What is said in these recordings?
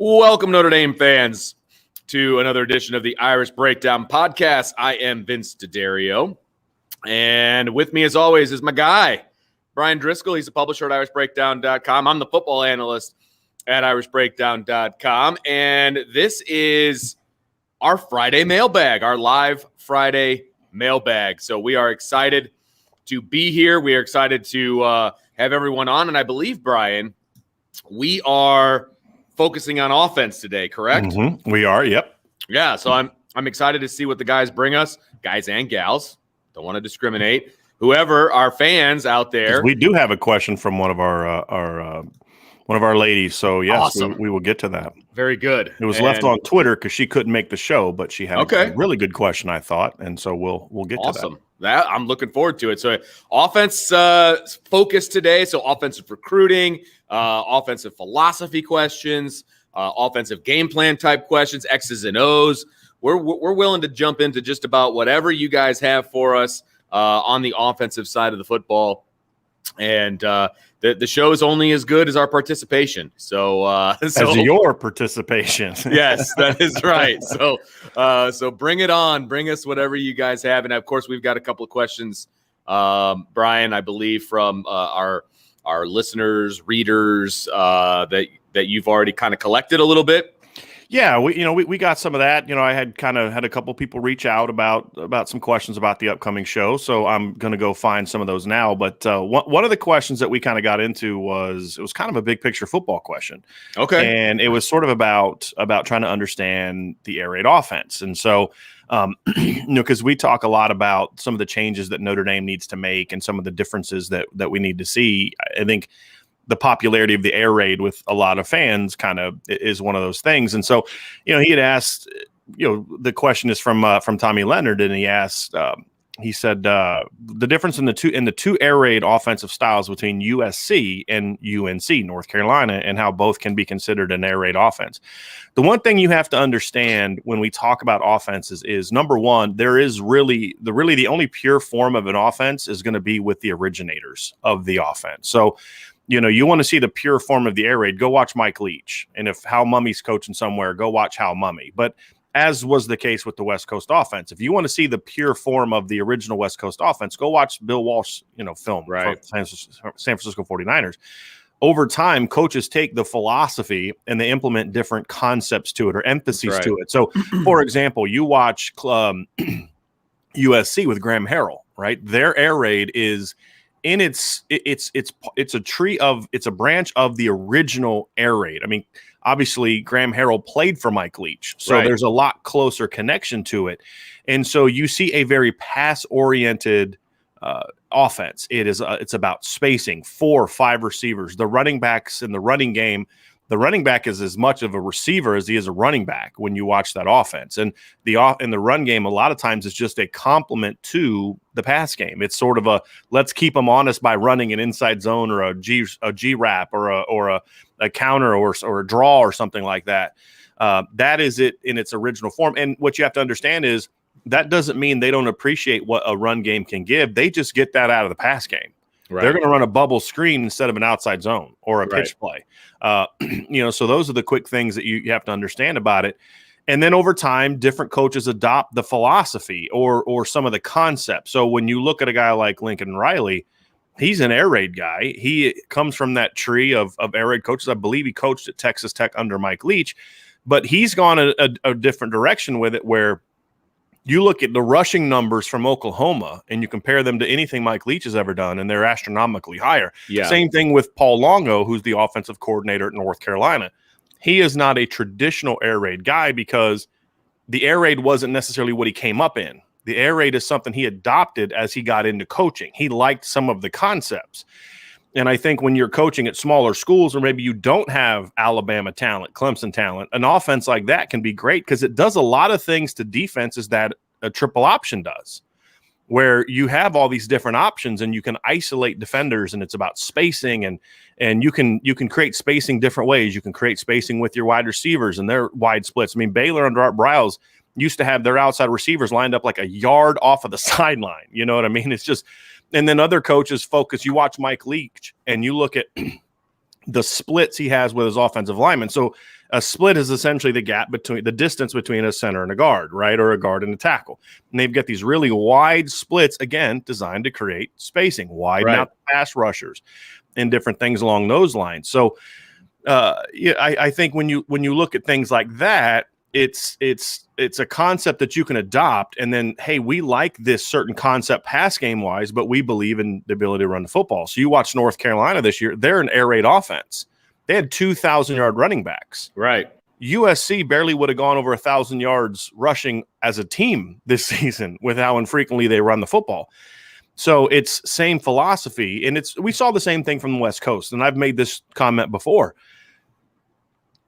Welcome, Notre Dame fans, to another edition of the Irish Breakdown Podcast. I am Vince D'Addario, and with me, as always, is my guy, Brian Driscoll. He's the publisher at irishbreakdown.com. I'm the football analyst at irishbreakdown.com, and this is our Friday mailbag, our live Friday mailbag. So we are excited to be here. We are excited to have everyone on, and I believe, Brian, we are focusing on offense today, correct? Mm-hmm. We are, yep. Yeah, so I'm excited to see what the guys bring us, guys and gals. Don't want to discriminate. Whoever, our fans out there. We do have a question from one of our ladies, so yes, awesome. we will get to that. Very good. It was left on Twitter because she couldn't make the show, but she had a really good question, I thought, and so we'll get to that. I'm looking forward to it. So offense focus today. So offensive recruiting, offensive philosophy questions, offensive game plan type questions, X's and O's. We're willing to jump into just about whatever you guys have for us on the offensive side of the football. And the show is only as good as our participation. So as your participation. Yes, that is right. So bring it on. Bring us whatever you guys have. And of course, we've got a couple of questions, Brian, I believe, from our listeners, readers that you've already kind of collected a little bit. Yeah, we got some of that. I had a couple people reach out about some questions about the upcoming show, so I'm going to go find some of those now. But one of the questions that we kind of got into was kind of a big picture football question. Okay, and it was sort of about trying to understand the air raid offense, and so because we talk a lot about some of the changes that Notre Dame needs to make and some of the differences that we need to see. I think the popularity of the air raid with a lot of fans kind of is one of those things. And so, he had asked, the question is from Tommy Leonard, and he asked, he said, the difference in the two air raid offensive styles between USC and UNC, North Carolina, and how both can be considered an air raid offense. The one thing you have to understand when we talk about offenses is, number one, there is really the only pure form of an offense is going to be with the originators of the offense. So, you want to see the pure form of the air raid, go watch Mike Leach. And if Hal Mummy's coaching somewhere, go watch Hal Mummy. But as was the case with the West Coast offense, if you want to see the pure form of the original West Coast offense, go watch Bill Walsh, film, right, from San Francisco 49ers. Over time, coaches take the philosophy and they implement different concepts to it or emphases to it. So, for example, you watch USC with Graham Harrell, right? Their air raid is in it's a branch of the original air raid. I mean, obviously Graham Harrell played for Mike Leach, so there's a lot closer connection to it. And so you see a very pass-oriented offense. It's about spacing, 4 or 5 receivers. The running backs in the running game, the running back is as much of a receiver as he is a running back when you watch that offense. And in the run game, a lot of times it's just a complement to the pass game. It's sort of a let's keep them honest by running an inside zone or a G wrap or a counter or a draw or something like that. That is it in its original form. And what you have to understand is that doesn't mean they don't appreciate what a run game can give. They just get that out of the pass game. Right. They're going to run a bubble screen instead of an outside zone or a pitch play. So those are the quick things that you have to understand about it. And then over time, different coaches adopt the philosophy or some of the concepts. So when you look at a guy like Lincoln Riley, he's an air raid guy. He comes from that tree of air raid coaches. I believe he coached at Texas Tech under Mike Leach, but he's gone a different direction with it where you look at the rushing numbers from Oklahoma and you compare them to anything Mike Leach has ever done, and they're astronomically higher. Yeah. Same thing with Paul Longo, who's the offensive coordinator at North Carolina. He is not a traditional air raid guy because the air raid wasn't necessarily what he came up in. The air raid is something he adopted as he got into coaching. He liked some of the concepts. And I think when you're coaching at smaller schools, or maybe you don't have Alabama talent, Clemson talent, an offense like that can be great because it does a lot of things to defenses that a triple option does, where you have all these different options and you can isolate defenders, and it's about spacing and you can create spacing different ways. You can create spacing with your wide receivers and their wide splits. I mean, Baylor under Art Briles used to have their outside receivers lined up like a yard off of the sideline. You know what I mean? It's just, and then other coaches focus. You watch Mike Leach and you look at the splits he has with his offensive linemen. So A split is essentially the distance between a center and a guard, right? Or a guard and a tackle. And they've got these really wide splits, again, designed to create spacing, widen out the pass rushers and different things along those lines. So I think when you look at things like that, it's a concept that you can adopt, and then, hey, we like this certain concept pass game wise, but we believe in the ability to run the football. So you watch North Carolina this year; they're an air raid offense. They had 2,000-yard running backs. Right. USC barely would have gone over 1,000 yards rushing as a team this season with how infrequently they run the football. So it's same philosophy, and we saw the same thing from the West Coast. And I've made this comment before.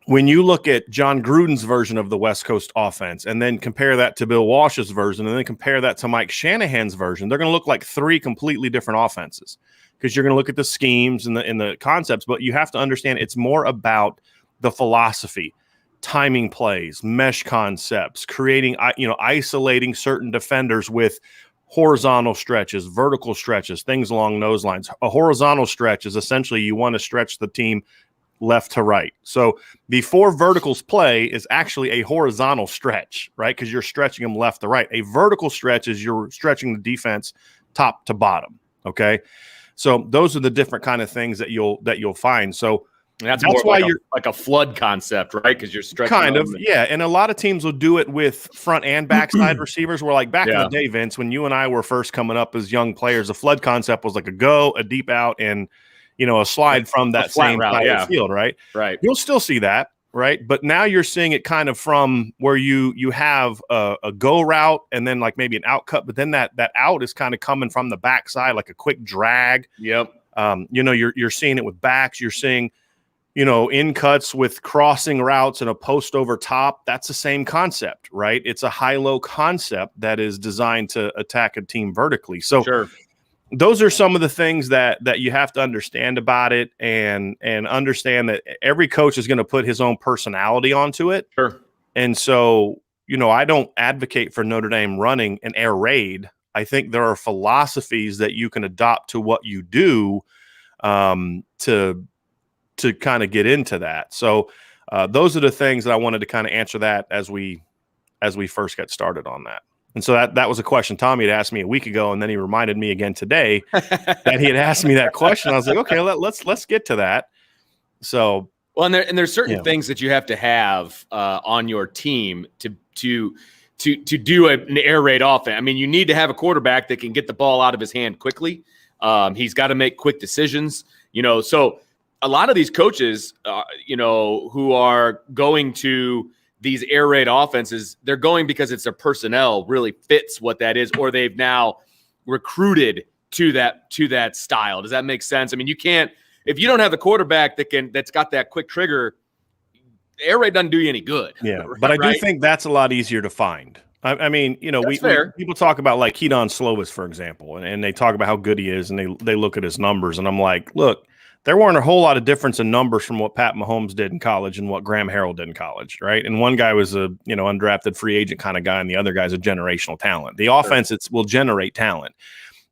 When you look at John Gruden's version of the West Coast offense and then compare that to Bill Walsh's version and then compare that to Mike Shanahan's version, they're going to look like three completely different offenses, because you're going to look at the schemes and the concepts, but you have to understand it's more about the philosophy, timing plays, mesh concepts, creating, isolating certain defenders with horizontal stretches, vertical stretches, things along those lines. A horizontal stretch is essentially you want to stretch the team left to right. So the four verticals play is actually a horizontal stretch, right? Because you're stretching them left to right. A vertical stretch is you're stretching the defense top to bottom. Okay. So those are the different kind of things that you'll find. So that's why you're like a flood concept, right? Because you're stretching kind of, yeah. And a lot of teams will do it with front and backside receivers. Where like back in the day, Vince, when you and I were first coming up as young players, the flood concept was like a go, a deep out, and a slide from that same side of the field, right? Right. You'll still see that, right? But now you're seeing it kind of from where you have a go route and then like maybe an out cut, but then that out is kind of coming from the backside, like a quick drag. Yep. You're seeing it with backs. You're seeing, in cuts with crossing routes and a post over top. That's the same concept, right? It's a high-low concept that is designed to attack a team vertically. So sure. Those are some of the things that you have to understand about it, and understand that every coach is going to put his own personality onto it. Sure. And so, I don't advocate for Notre Dame running an air raid. I think there are philosophies that you can adopt to what you do to kind of get into that. So those are the things that I wanted to kind of answer that as we first got started on that. And so that was a question Tommy had asked me a week ago, and then he reminded me again today that he had asked me that question. I was like, okay, let's get to that. So, well, and there's certain things that you have to have on your team to do an air raid offense. I mean, you need to have a quarterback that can get the ball out of his hand quickly. He's got to make quick decisions. So a lot of these coaches, who are going to these air raid offenses, they're going because it's their personnel really fits what that is, or they've now recruited to that style. Does that make sense? I mean, you can't, if you don't have the quarterback that's got that quick trigger, air raid doesn't do you any good. Yeah, but I do think that's a lot easier to find. I mean, people talk about like Keaton Slovis, for example, and they talk about how good he is, and they look at his numbers, and I'm like, look, there weren't a whole lot of difference in numbers from what Pat Mahomes did in college and what Graham Harrell did in college, right? And one guy was a undrafted free agent kind of guy, and the other guy's a generational talent. The offense will generate talent.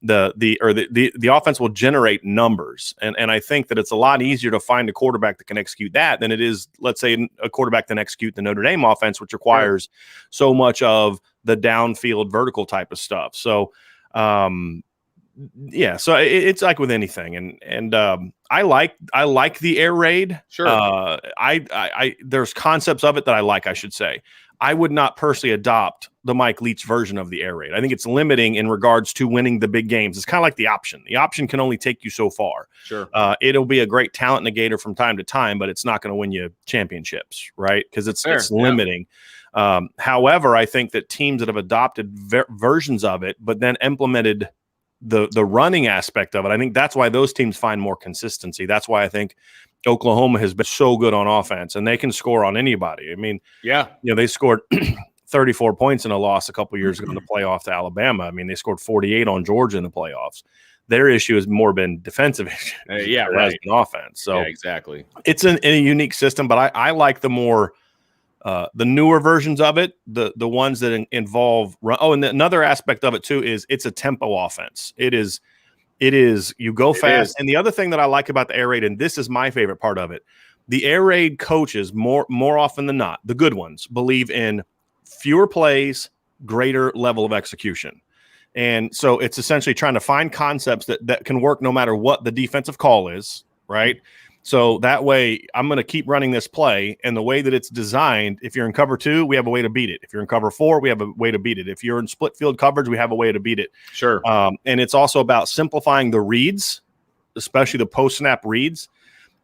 The offense will generate numbers, and I think that it's a lot easier to find a quarterback that can execute that than it is, let's say, a quarterback that can execute the Notre Dame offense, which requires so much of the downfield vertical type of stuff. So, so it's like with anything, and I like the air raid. Sure. I there's concepts of it that I like, I should say. I would not personally adopt the Mike Leach version of the air raid. I think it's limiting in regards to winning the big games. It's kind of like the option. The option can only take you so far. Sure. It'll be a great talent negator from time to time, but it's not going to win you championships, right? Because it's limiting. However, I think that teams that have adopted versions of it, but then implemented the running aspect of it, I think that's why those teams find more consistency. That's why I think Oklahoma has been so good on offense, and they can score on anybody. I mean, they scored 34 points in a loss a couple years ago in the playoff to Alabama. I mean, they scored 48 on Georgia in the playoffs. Their issue has more been defensive issue than offense. So exactly. It's a unique system, but I like the more the newer versions of it, the ones that involve run. Oh, and another aspect of it too is it's a tempo offense. It is you go fast. And the other thing that I like about the air raid, and this is my favorite part of it, the air raid coaches more often than not, the good ones, believe in fewer plays, greater level of execution. And so it's essentially trying to find concepts that can work no matter what the defensive call is, right? So that way I'm going to keep running this play, and the way that it's designed, if you're in cover 2, we have a way to beat it. If you're in cover 4, we have a way to beat it. If you're in split field coverage, we have a way to beat it. Sure. And it's also about simplifying the reads, especially the post-snap reads,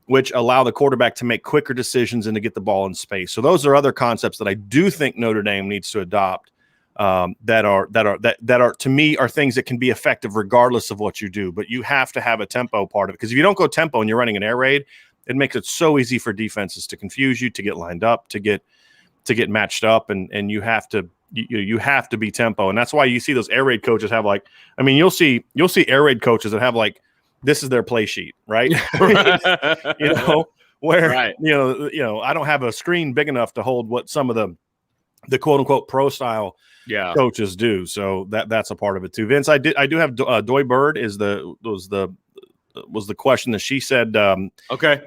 which allow the quarterback to make quicker decisions and to get the ball in space. So those are other concepts that I do think Notre Dame needs to adopt. That are to me are things that can be effective regardless of what you do, but you have to have a tempo part of it, because if you don't go tempo and you're running an air raid, it makes it so easy for defenses to confuse you, to get lined up, to get matched up, and you have to be tempo. And that's why you see those air raid coaches have you'll see air raid coaches that have this is their play sheet, right? Where right. I don't have a screen big enough to hold what some of the quote unquote pro style coaches do. So that's a part of it too. Vince, I do have Doy Bird was the question that she said. Okay.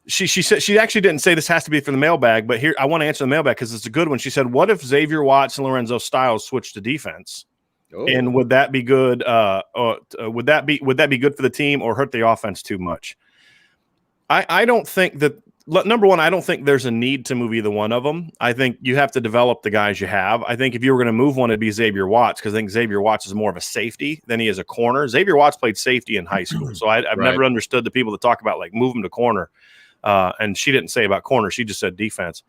She said she actually didn't say this has to be for the mailbag, but here I want to answer the mailbag because it's a good one. She said, "What if Xavier Watts and Lorenzo Styles switched to defense? And would that be good? Would that be good for the team or hurt the offense too much?" I don't think that. Number one, I don't think there's a need to move either one of them. I think you have to develop the guys you have. I think if you were going to move one, it'd be Xavier Watts, because I think Xavier Watts is more of a safety than he is a corner. Xavier Watts played safety in high school, so I've never understood the people that talk about move him to corner. And she didn't say about corner; she just said defense.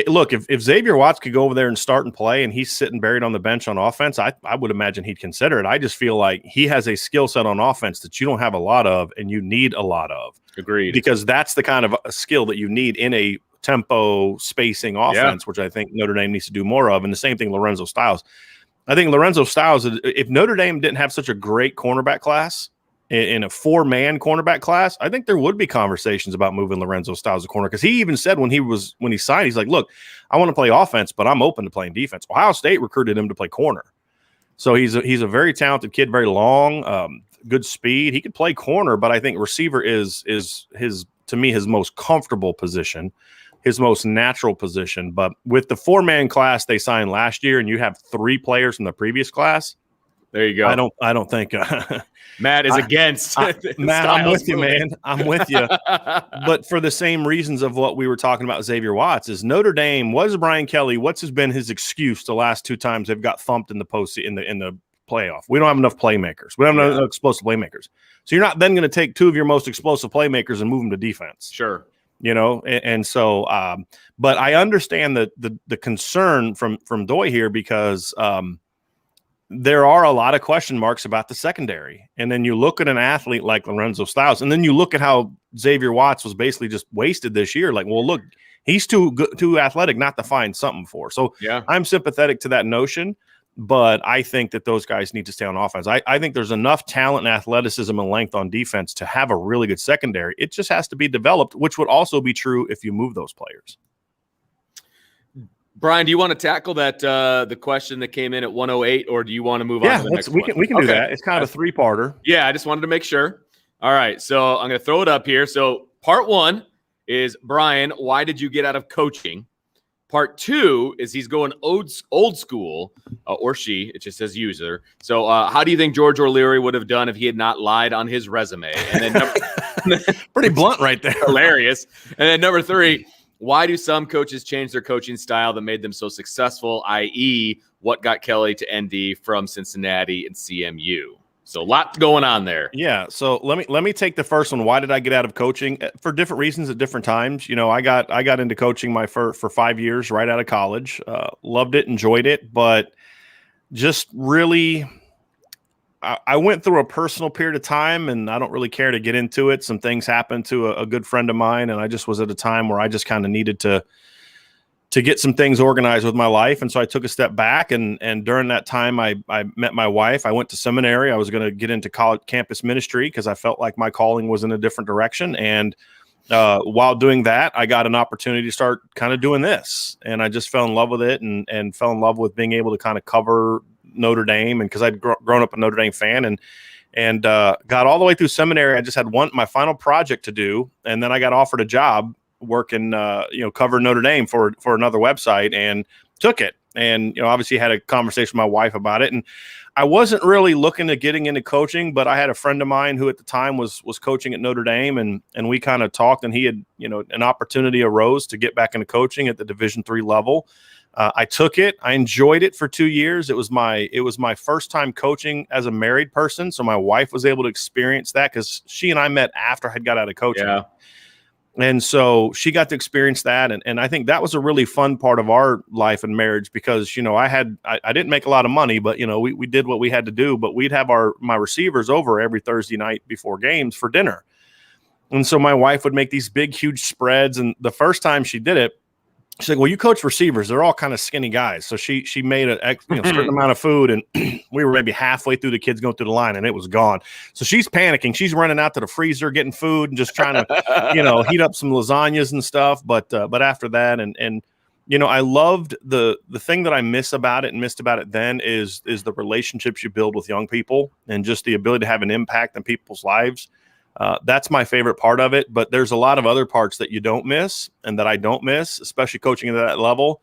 Look, if Xavier Watts could go over there and start and play, and he's sitting buried on the bench on offense, I would imagine he'd consider it. I just feel like he has a skill set on offense that you don't have a lot of, and you need a lot of. Agreed. Because that's the kind of a skill that you need in a tempo spacing offense, which I think Notre Dame needs to do more of. And the same thing, Lorenzo Styles. I think Lorenzo Styles, if Notre Dame didn't have such a great cornerback class, in a 4-man cornerback class, I think there would be conversations about moving Lorenzo Styles to corner, because he even said when he signed, he's like, "Look, I want to play offense, but I'm open to playing defense." Ohio State recruited him to play corner. So he's a very talented kid, very long, good speed. He could play corner, but I think receiver is his, to me, his most comfortable position, his most natural position. But with the 4-man class they signed last year, and you have 3 players from the previous class, there you go. I don't think Matt is against. Matt, I'm with you, man. I'm with you. But for the same reasons of what we were talking about, Xavier Watts is Notre Dame. What is Brian Kelly? What's been his excuse the last 2 times they've got thumped in the in the playoff? We don't have enough playmakers. We don't have enough explosive playmakers. So you're not then going to take 2 of your most explosive playmakers and move them to defense. Sure. And so, but I understand the concern from Doy here, because there are a lot of question marks about the secondary. And then you look at an athlete like Lorenzo Styles, and then you look at how Xavier Watts was basically just wasted this year. Well, look, he's too athletic not to find something for. So I'm sympathetic to that notion, but I think that those guys need to stay on offense. I think there's enough talent and athleticism and length on defense to have a really good secondary. It just has to be developed, which would also be true if you move those players. Brian, do you want to tackle that the question that came in at 108, or do you want to move on to the next one? We can do that. It's kind of a 3-parter. Yeah, I just wanted to make sure. All right, so I'm going to throw it up here. So part 1 is, Brian, why did you get out of coaching? Part 2 is he's going old school, or she. It just says user. So how do you think George O'Leary would have done if he had not lied on his resume? And then pretty blunt right there. Hilarious. And then number 3. Why do some coaches change their coaching style that made them so successful, i.e., what got Kelly to ND from Cincinnati and CMU? So a lot going on there. Yeah. So let me take the first one. Why did I get out of coaching? For different reasons at different times. I got into coaching for 5 years right out of college. Loved it, enjoyed it, but just really I went through a personal period of time, and I don't really care to get into it. Some things happened to a good friend of mine, and I just was at a time where I just kind of needed to get some things organized with my life. And so I took a step back, and during that time I met my wife. I went to seminary. I was going to get into college campus ministry because I felt like my calling was in a different direction. And while doing that, I got an opportunity to start kind of doing this, and I just fell in love with it, and fell in love with being able to kind of cover Notre Dame, and because I'd grown up a Notre Dame fan, and got all the way through seminary. I just had my final project to do, and then I got offered a job working, cover Notre Dame for another website, and took it. And, obviously had a conversation with my wife about it. And I wasn't really looking to getting into coaching, but I had a friend of mine who at the time was coaching at Notre Dame, and we kind of talked, and he had, an opportunity arose to get back into coaching at the Division III level. I took it. I enjoyed it for 2 years. It was my first time coaching as a married person. So my wife was able to experience that because she and I met after I had got out of coaching. Yeah. And so she got to experience that. And I think that was a really fun part of our life and marriage because, I didn't make a lot of money, but, we did what we had to do. But we'd have my receivers over every Thursday night before games for dinner. And so my wife would make these big, huge spreads. And the first time she did it, she's like, well, you coach receivers. They're all kind of skinny guys. So she made a certain amount of food, and we were maybe halfway through the kids going through the line, and it was gone. So she's panicking. She's running out to the freezer, getting food, and just trying to, heat up some lasagnas and stuff. But after that, and I loved the thing that I missed about it then is the relationships you build with young people and just the ability to have an impact on people's lives. That's my favorite part of it, but there's a lot of other parts that you don't miss and that I don't miss, especially coaching at that level.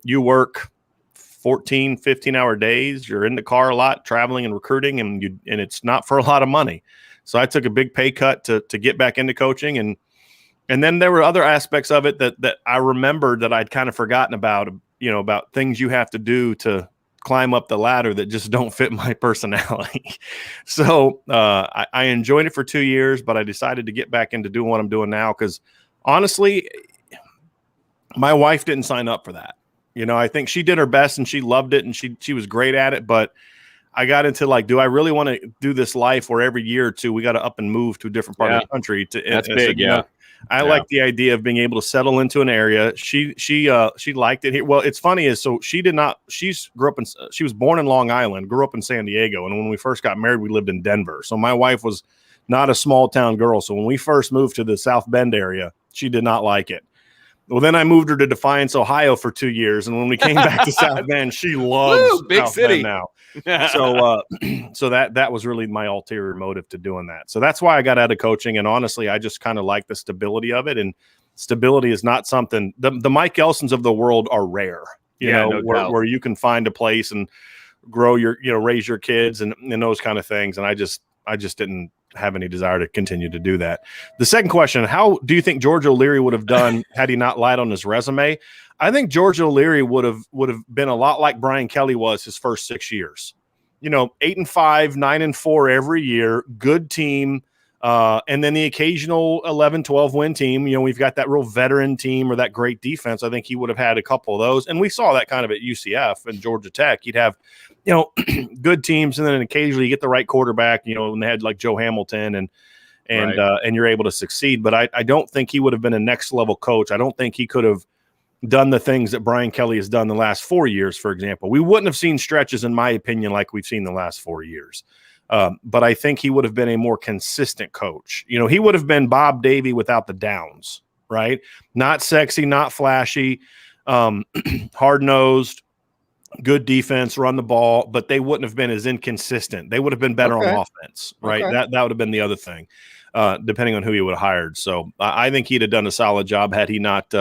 You work 14, 15-hour days. You're in the car a lot, traveling and recruiting, and it's not for a lot of money. So I took a big pay cut to get back into coaching. And then there were other aspects of it that I remembered that I'd kind of forgotten about things you have to do to climb up the ladder that just don't fit my personality. So I enjoyed it for 2 years, but I decided to get back into doing what I'm doing now because honestly, my wife didn't sign up for that. I think she did her best and she loved it and she was great at it, but I got into do I really want to do this life where every year or two we got to up and move to a different part of the country? That's big, yeah. I like the idea of being able to settle into an area. She liked it here. Well, it's funny is so she did not. She was born in Long Island, grew up in San Diego, and when we first got married, we lived in Denver. So my wife was not a small town girl. So when we first moved to the South Bend area, she did not like it. Well, then I moved her to Defiance, Ohio for 2 years, and when we came back to South Bend, she loves big South city Bend now. So that was really my ulterior motive to doing that. So that's why I got out of coaching. And honestly, I just kind of like the stability of it. And stability is not something the Mike Elsons of the world are rare, where you can find a place and grow raise your kids and those kind of things. And I just didn't have any desire to continue to do that. The second question, how do you think George O'Leary would have done had he not lied on his resume? I think George O'Leary would have been a lot like Brian Kelly was his first 6 years. 8-5, 9-4 every year, good team, and then the occasional 11-12 win team. We've got that real veteran team or that great defense. I think he would have had a couple of those, and we saw that kind of at UCF and Georgia Tech. You'd have good teams, and then occasionally you get the right quarterback. When they had like Joe Hamilton and you're able to succeed. But I don't think he would have been a next level coach. I don't think he could have done the things that Brian Kelly has done the last 4 years, for example. We wouldn't have seen stretches, in my opinion, like we've seen the last 4 years. But I think he would have been a more consistent coach. He would have been Bob Davie without the downs, right? Not sexy, not flashy, hard-nosed, good defense, run the ball, but they wouldn't have been as inconsistent. They would have been better on offense, right? Okay. That would have been the other thing, depending on who he would have hired. So I think he'd have done a solid job had he not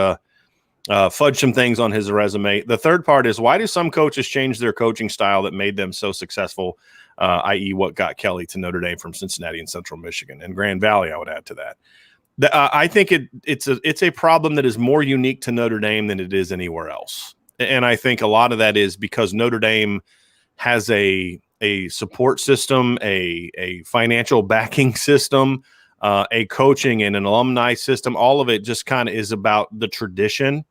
fudged some things on his resume. The third part is, why do some coaches change their coaching style that made them so successful, i.e. what got Kelly to Notre Dame from Cincinnati and Central Michigan and Grand Valley, I would add to that. I think it's a problem that is more unique to Notre Dame than it is anywhere else. And I think a lot of that is because Notre Dame has a support system, a financial backing system, a coaching and an alumni system. All of it just kind of is about the tradition.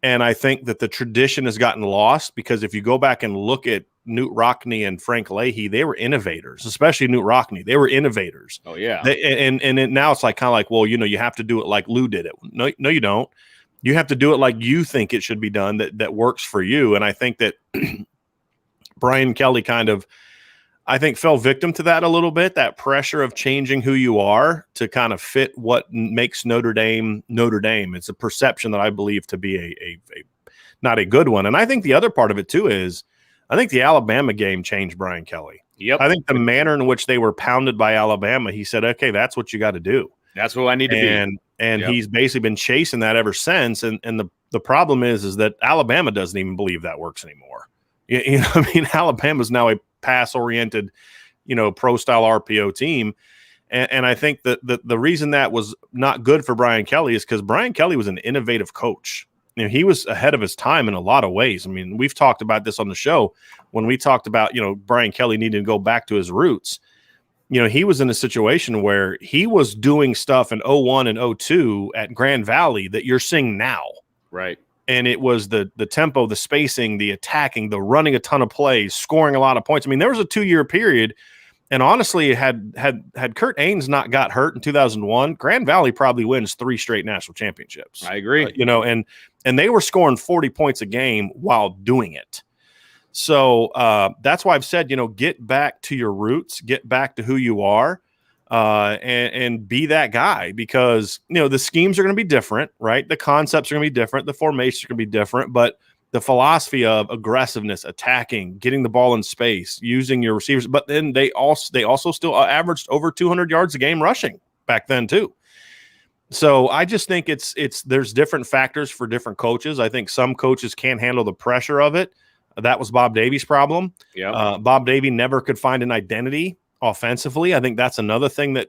And I think that the tradition has gotten lost because if you go back and look at Newt Rockne and Frank Leahy, they were innovators, especially Newt Rockne. They were innovators. Oh, yeah. Now it's like kind of like, well, you have to do it like Lou did it. No, you don't. You have to do it like you think it should be done, that works for you. And I think that Brian Kelly fell victim to that a little bit, that pressure of changing who you are to kind of fit what makes Notre Dame Notre Dame. It's a perception that I believe to be a not a good one. And I think the other part of it too is I think the Alabama game changed Brian Kelly. Yep. I think the manner in which they were pounded by Alabama, he said, okay, that's what you got to do. That's what I need to be. And he's basically been chasing that ever since. And the problem is that Alabama doesn't even believe that works anymore. You know, I mean, Alabama's now a pass-oriented, pro-style RPO team. And I think that the reason that was not good for Brian Kelly is because Brian Kelly was an innovative coach. He was ahead of his time in a lot of ways. I mean, we've talked about this on the show when we talked about, Brian Kelly needing to go back to his roots. He was in a situation where he was doing stuff in 01 and 02 at Grand Valley that you're seeing now. Right. And it was the tempo, the spacing, the attacking, the running a ton of plays, scoring a lot of points. I mean, there was a 2-year period. And honestly, had Kurt Ains not got hurt in 2001, Grand Valley probably wins 3 straight national championships. I agree. And they were scoring 40 points a game while doing it. So that's why I've said, get back to your roots, get back to who you are, and be that guy, because, the schemes are going to be different, right? The concepts are going to be different. The formations are going to be different, but the philosophy of aggressiveness, attacking, getting the ball in space, using your receivers. But then they also still averaged over 200 yards a game rushing back then too. So I just think there's different factors for different coaches. I think some coaches can't handle the pressure of it. That was Bob Davy's problem. Yeah. Bob Davy never could find an identity offensively. I think that's another thing that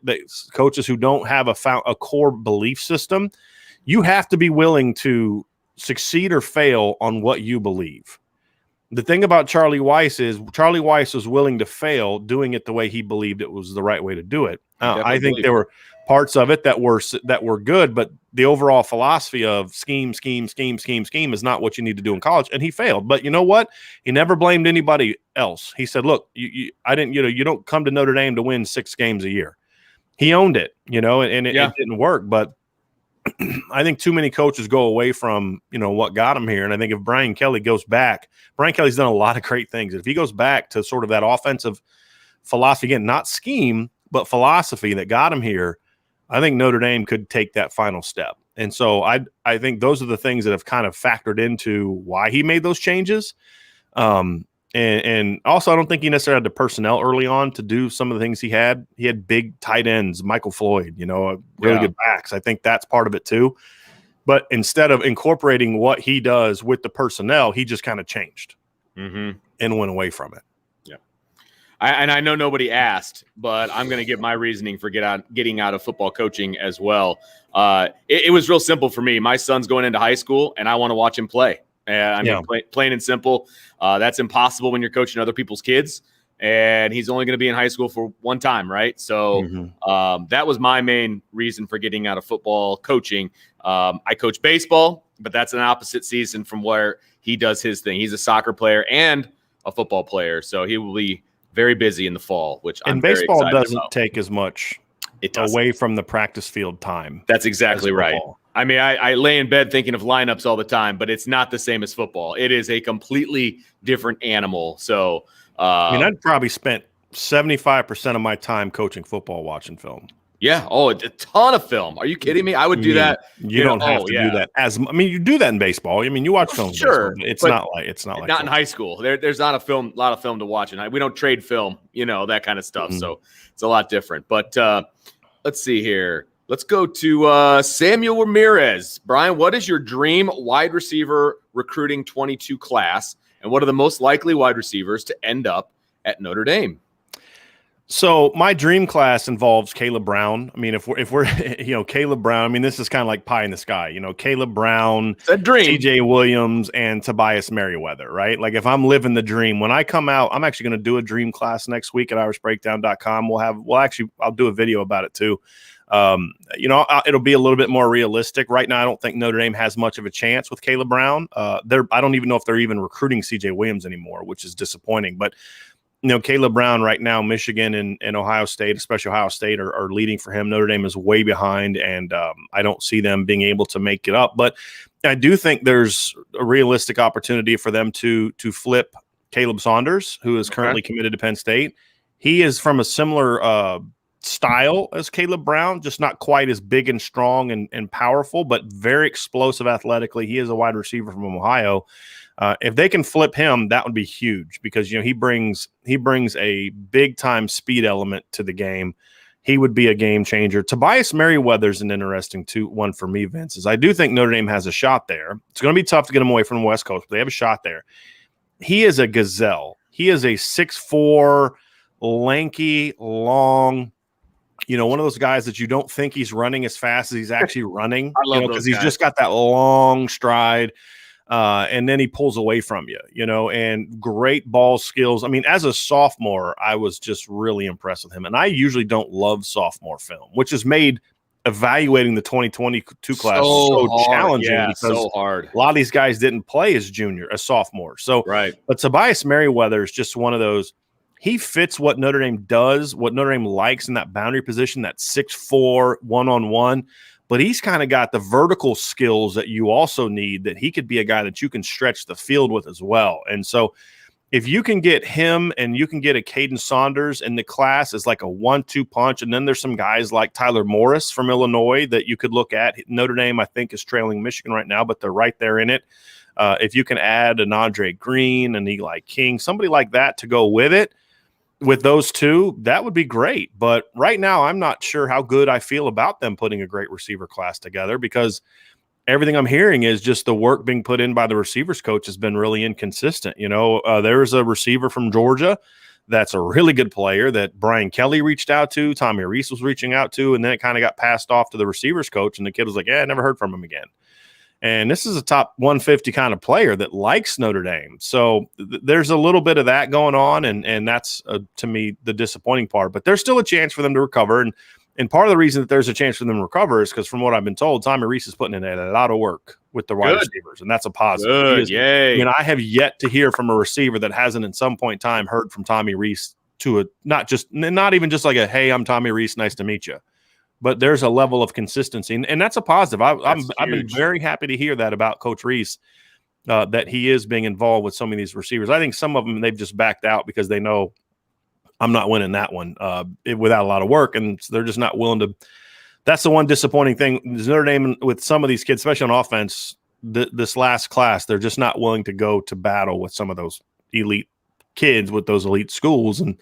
coaches who don't have a core belief system, you have to be willing to succeed or fail on what you believe. The thing about Charlie Weiss is Charlie Weiss was willing to fail doing it the way he believed it was the right way to do it. I think there were parts of it that were good, but the overall philosophy of scheme is not what you need to do in college. And he failed. But you know what? He never blamed anybody else. He said, look, you don't come to Notre Dame to win 6 games a year. He owned it, and it didn't work. But I think too many coaches go away from, what got him here. And I think if Brian Kelly goes back, Brian Kelly's done a lot of great things. If he goes back to sort of that offensive philosophy, again, not scheme, but philosophy that got him here, I think Notre Dame could take that final step. And so I think those are the things that have kind of factored into why he made those changes. And also, I don't think he necessarily had the personnel early on to do some of the things he had. He had big tight ends, Michael Floyd, really good backs. I think that's part of it too. But instead of incorporating what he does with the personnel, he just kind of changed and went away from it. Yeah. I know nobody asked, but I'm going to give my reasoning for getting out of football coaching as well. It was real simple for me. My son's going into high school, and I want to watch him play. Plain and simple. That's impossible when you're coaching other people's kids, and he's only going to be in high school for one time, right? So that was my main reason for getting out of football coaching. I coach baseball, but that's an opposite season from where he does his thing. He's a soccer player and a football player, so he will be very busy in the fall, which I'm very excited about. And baseball doesn't take as much away from the practice field time. That's exactly right. I mean, I lay in bed thinking of lineups all the time, but it's not the same as football. It is a completely different animal. So, I'd probably spent 75% of my time coaching football, watching film. Yeah. Oh, a ton of film. Are you kidding me? I would do that. You don't have to do that you do that in baseball. I mean, you watch film. Sure. Baseball, it's not like in high school. There's not a lot of film to watch. And we don't trade film, that kind of stuff. So it's a lot different. But let's see here. Let's go to Samuel Ramirez. Brian, what is your dream wide receiver recruiting 22 class? And what are the most likely wide receivers to end up at Notre Dame? So my dream class involves Caleb Brown. I mean, if we're Caleb Brown, I mean, this is kind of like pie in the sky, Caleb Brown, TJ Williams, and Tobias Merriweather, right? Like if I'm living the dream, when I come out, I'm actually going to do a dream class next week at irishbreakdown.com. I'll do a video about it too. It'll be a little bit more realistic. Right now, I don't think Notre Dame has much of a chance with Caleb Brown. I don't even know if they're even recruiting CJ Williams anymore, which is disappointing. But Caleb Brown right now, Michigan and Ohio State, especially Ohio State, are leading for him. Notre Dame is way behind, and I don't see them being able to make it up. But I do think there's a realistic opportunity for them to flip Caleb Saunders, who is currently committed to Penn State. He is from a similar style as Caleb Brown, just not quite as big and strong and powerful, but very explosive athletically. He is a wide receiver from Ohio. If they can flip him, that would be huge because he brings a big time speed element to the game. he would be a game changer. Tobias Merriweather's an interesting one for me, Vince, is I do think Notre Dame has a shot there. It's going to be tough to get him away from the West Coast, but they have a shot there. He is a gazelle. He is a 6'4", lanky, long, one of those guys that you don't think he's running as fast as he's actually running. I love because he's just got that long stride. And then he pulls away from you, and great ball skills. I mean, as a sophomore, I was just really impressed with him. And I usually don't love sophomore film, which has made evaluating the 2022 class so challenging because so hard. A lot of these guys didn't play as sophomores. So, right. But Tobias Merriweather is just one of those. He fits what Notre Dame does, what Notre Dame likes in that boundary position, that 6'4", one-on-one. But he's kind of got the vertical skills that you also need, that he could be a guy that you can stretch the field with as well. And so if you can get him and you can get a Caden Saunders in the class as like a 1-2 punch, and then there's some guys like Tyler Morris from Illinois that you could look at. Notre Dame, I think, is trailing Michigan right now, but they're right there in it. If you can add an Andre Green, an Eli King, somebody like that to go with it, with those two, that would be great. But right now, I'm not sure how good I feel about them putting a great receiver class together, because everything I'm hearing is just the work being put in by the receivers coach has been really inconsistent. There's a receiver from Georgia that's a really good player that Brian Kelly reached out to, Tommy Reese was reaching out to, and then it kind of got passed off to the receivers coach, and the kid was like, I never heard from him again. And this is a top 150 kind of player that likes Notre Dame. So there's a little bit of that going on, and that's, to me, the disappointing part. But there's still a chance for them to recover. And part of the reason that there's a chance for them to recover is because, from what I've been told, Tommy Reese is putting in a lot of work with the wide receivers, and that's a positive. Good, yay. I have yet to hear from a receiver that hasn't at some point in time heard from Tommy Reese not even just like a, hey, I'm Tommy Reese, nice to meet you. But there's a level of consistency, and that's a positive. I've been very happy to hear that about Coach Reese, that he is being involved with some of these receivers. I think some of them, they've just backed out because they know I'm not winning that one without a lot of work, and they're just not willing to. That's the one disappointing thing. Notre Dame, with some of these kids, especially on offense, this last class, they're just not willing to go to battle with some of those elite kids with those elite schools, and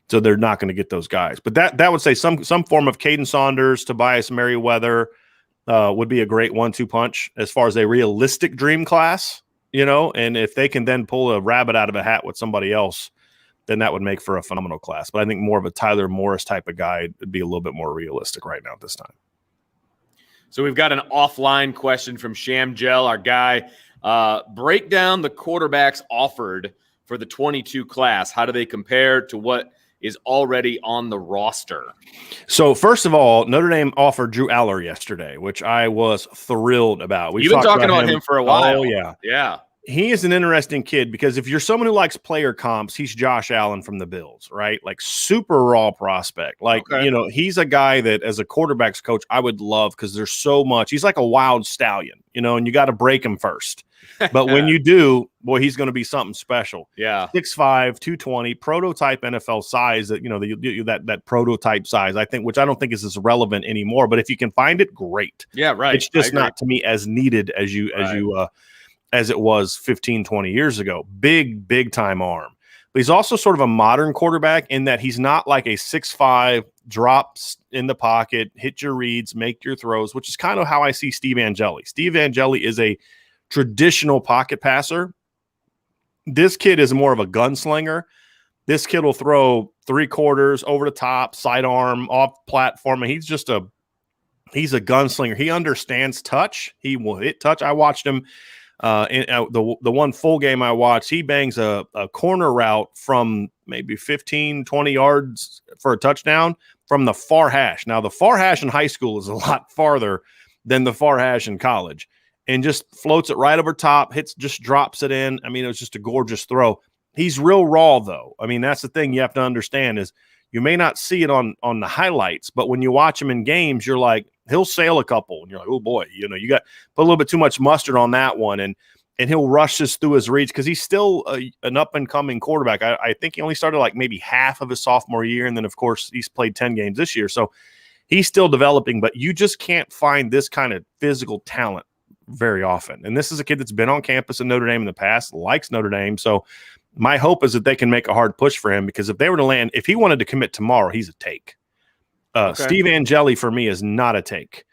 so they're not going to get those guys. But that would say some form of Caden Saunders, Tobias Merriweather would be a great 1-2 punch as far as a realistic dream class, and if they can then pull a rabbit out of a hat with somebody else, then that would make for a phenomenal class. But I think more of a Tyler Morris type of guy would be a little bit more realistic right now at this time. So we've got an offline question from Sham Gel, our guy. Break down the quarterbacks offered for the 22 class. How do they compare to what is already on the roster? So first of all, Notre Dame offered Drew Aller yesterday, which I was thrilled about. You've been talking about him for a while. Oh, yeah. Yeah. He is an interesting kid because if you're someone who likes player comps, he's Josh Allen from the Bills, right? Like super raw prospect. He's a guy that as a quarterback's coach, I would love because there's so much. He's like a wild stallion, and you got to break him first. But when you do, boy, he's going to be something special. Yeah. 6'5", 220, prototype NFL size, that prototype size, I think, which I don't think is as relevant anymore. But if you can find it, great. Yeah, right. It's just not, to me, as needed as it was 15, 20 years ago. Big time arm. But he's also sort of a modern quarterback in that he's not like a 6'5", drops in the pocket, hit your reads, make your throws, which is kind of how I see Steve Angeli. Steve Angeli is a traditional pocket passer. This kid is more of a gunslinger. This kid will throw 3/4 over the top, sidearm, off platform, and he's a gunslinger. He understands touch. He will hit touch. I watched him in the one full game I watched. He bangs a corner route from maybe 15, 20 yards for a touchdown from the far hash. Now, the far hash in high school is a lot farther than the far hash in college, and just floats it right over top, just drops it in. I mean, it was just a gorgeous throw. He's real raw, though. I mean, that's the thing you have to understand is you may not see it on the highlights, but when you watch him in games, you're like, he'll sail a couple, and you're like, oh boy, you got put a little bit too much mustard on that one, and he'll rush this through his reads because he's still an up and coming quarterback. I think he only started like maybe half of his sophomore year, and then of course he's played 10 games this year, so he's still developing. But you just can't find this kind of physical talent very often. And this is a kid that's been on campus in Notre Dame in the past, likes Notre Dame. So my hope is that they can make a hard push for him, because if they were to land, if he wanted to commit tomorrow, he's a take. Steve Angeli for me is not a take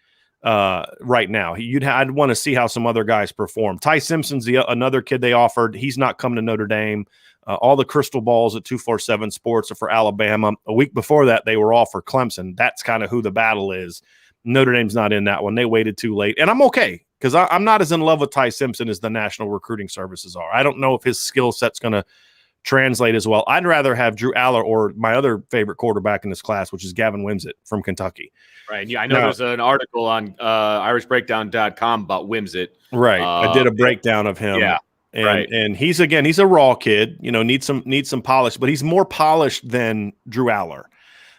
right now. I'd want to see how some other guys perform. Ty Simpson's another kid they offered. He's not coming to Notre Dame. All the crystal balls at 247 Sports are for Alabama. A week before that, they were all for Clemson. That's kind of who the battle is. Notre Dame's not in that one. They waited too late. And I'm okay because I'm not as in love with Ty Simpson as the National Recruiting Services are. I don't know if his skill set's going to translate as well. I'd rather have Drew Aller or my other favorite quarterback in this class, which is Gavin Wimsatt from Kentucky. Right. Yeah, I know there's an article on irishbreakdown.com about Wimsatt. Right. I did a breakdown of him. Yeah. And he's a raw kid, needs some polish, but he's more polished than Drew Aller.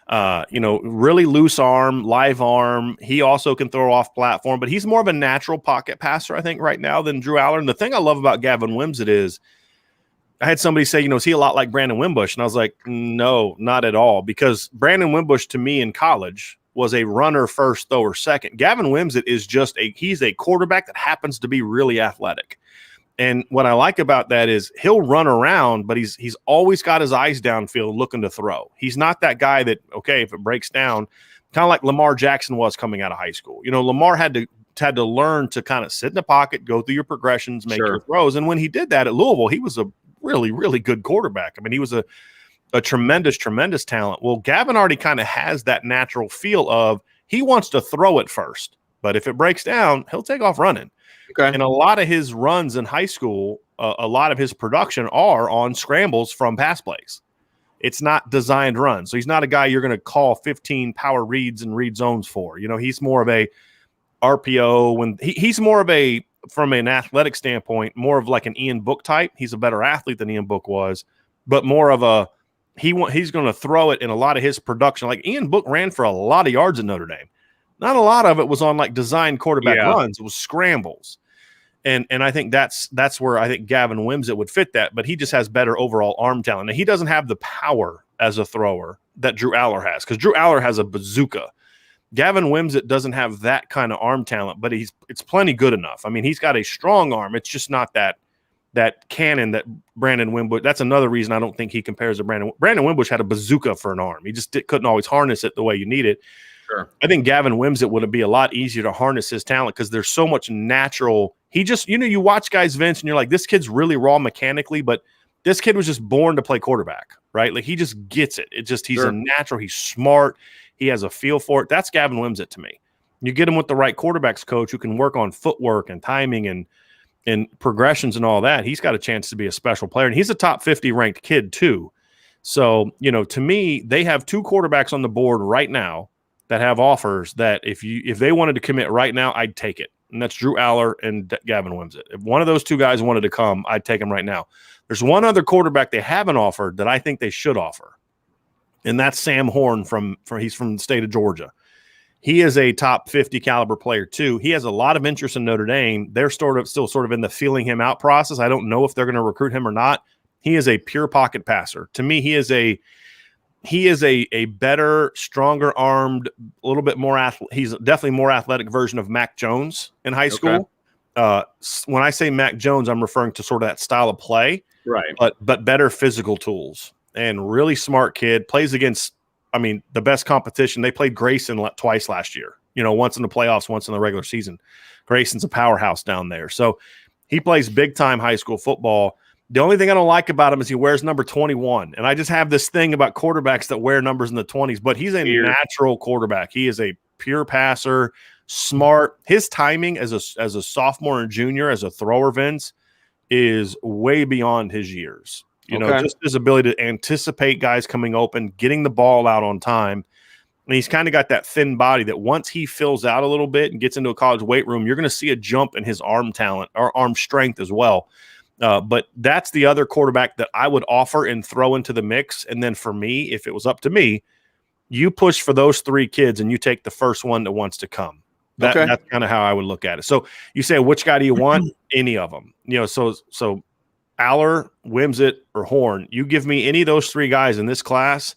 Really loose arm, live arm. He also can throw off platform, but he's more of a natural pocket passer, I think, right now than Drew Aller. And the thing I love about Gavin Wimsatt is I had somebody say, is he a lot like Brandon Wimbush? And I was like, no, not at all. Because Brandon Wimbush to me in college was a runner first, thrower second. Gavin Wimsatt is he's a quarterback that happens to be really athletic. And what I like about that is he'll run around, but he's always got his eyes downfield looking to throw. He's not that guy that, if it breaks down, kind of like Lamar Jackson was coming out of high school. Lamar had to learn to kind of sit in the pocket, go through your progressions, make your throws. And when he did that at Louisville, he was a really, really good quarterback. I mean, he was a tremendous, tremendous talent. Well, Gavin already kind of has that natural feel of he wants to throw it first, but if it breaks down, he'll take off running. Okay. And a lot of his runs in high school, a lot of his production are on scrambles from pass plays. It's not designed runs. So he's not a guy you're going to call 15 power reads and read zones for. He's more of a RPO. He's more of from an athletic standpoint, more of like an Ian Book type. He's a better athlete than Ian Book was, but more of he's going to throw it in a lot of his production. Like Ian Book ran for a lot of yards in Notre Dame. Not a lot of it was on like designed quarterback runs. It was scrambles. And I think that's where I think Gavin Wimsatt would fit that, but he just has better overall arm talent. Now, he doesn't have the power as a thrower that Drew Aller has, because Drew Aller has a bazooka. Gavin Wimsatt doesn't have that kind of arm talent, but it's plenty good enough. I mean, he's got a strong arm. It's just not that cannon that Brandon Wimbush. That's another reason I don't think he compares to Brandon. Brandon Wimbush had a bazooka for an arm. He just couldn't always harness it the way you need it. Sure. I think Gavin Wimsatt would be a lot easier to harness his talent because there's so much natural. He just, you watch guys, Vince, and you're like, this kid's really raw mechanically, but this kid was just born to play quarterback, right? Like he just gets it. He's a natural. He's smart. He has a feel for it. That's Gavin Wimsatt to me. You get him with the right quarterbacks coach who can work on footwork and timing and progressions and all that. He's got a chance to be a special player. And he's a top 50 ranked kid too. So, to me, they have two quarterbacks on the board right now that have offers that if they wanted to commit right now, I'd take it. And that's Drew Aller and Gavin Wimsatt. If one of those two guys wanted to come, I'd take him right now. There's one other quarterback they haven't offered that I think they should offer. And that's Sam Horn he's from the state of Georgia. He is a top 50 caliber player too. He has a lot of interest in Notre Dame. They're still sort of in the feeling him out process. I don't know if they're going to recruit him or not. He is a pure pocket passer. To me, he is a better, stronger armed, a little bit more he's definitely more athletic version of Mac Jones in high school. When I say Mac Jones, I'm referring to sort of that style of play, right? But better physical tools and really smart kid. Plays against, the best competition. They played Grayson twice last year. Once in the playoffs, once in the regular season. Grayson's a powerhouse down there, so he plays big time high school football. The only thing I don't like about him is he wears number 21. And I just have this thing about quarterbacks that wear numbers in the 20s, but he's a natural quarterback. He is a pure passer, smart. His timing as a sophomore and junior, as a thrower, Vince, is way beyond his years. Just his ability to anticipate guys coming open, getting the ball out on time. And he's kind of got that thin body that once he fills out a little bit and gets into a college weight room, you're going to see a jump in his arm talent or arm strength as well. But that's the other quarterback that I would offer and throw into the mix. And then for me, if it was up to me, you push for those three kids and you take the first one that wants to come. That's kind of how I would look at it. So you say, which guy do you want? Any of them. So Aller, Wimsatt, or Horn, you give me any of those three guys in this class,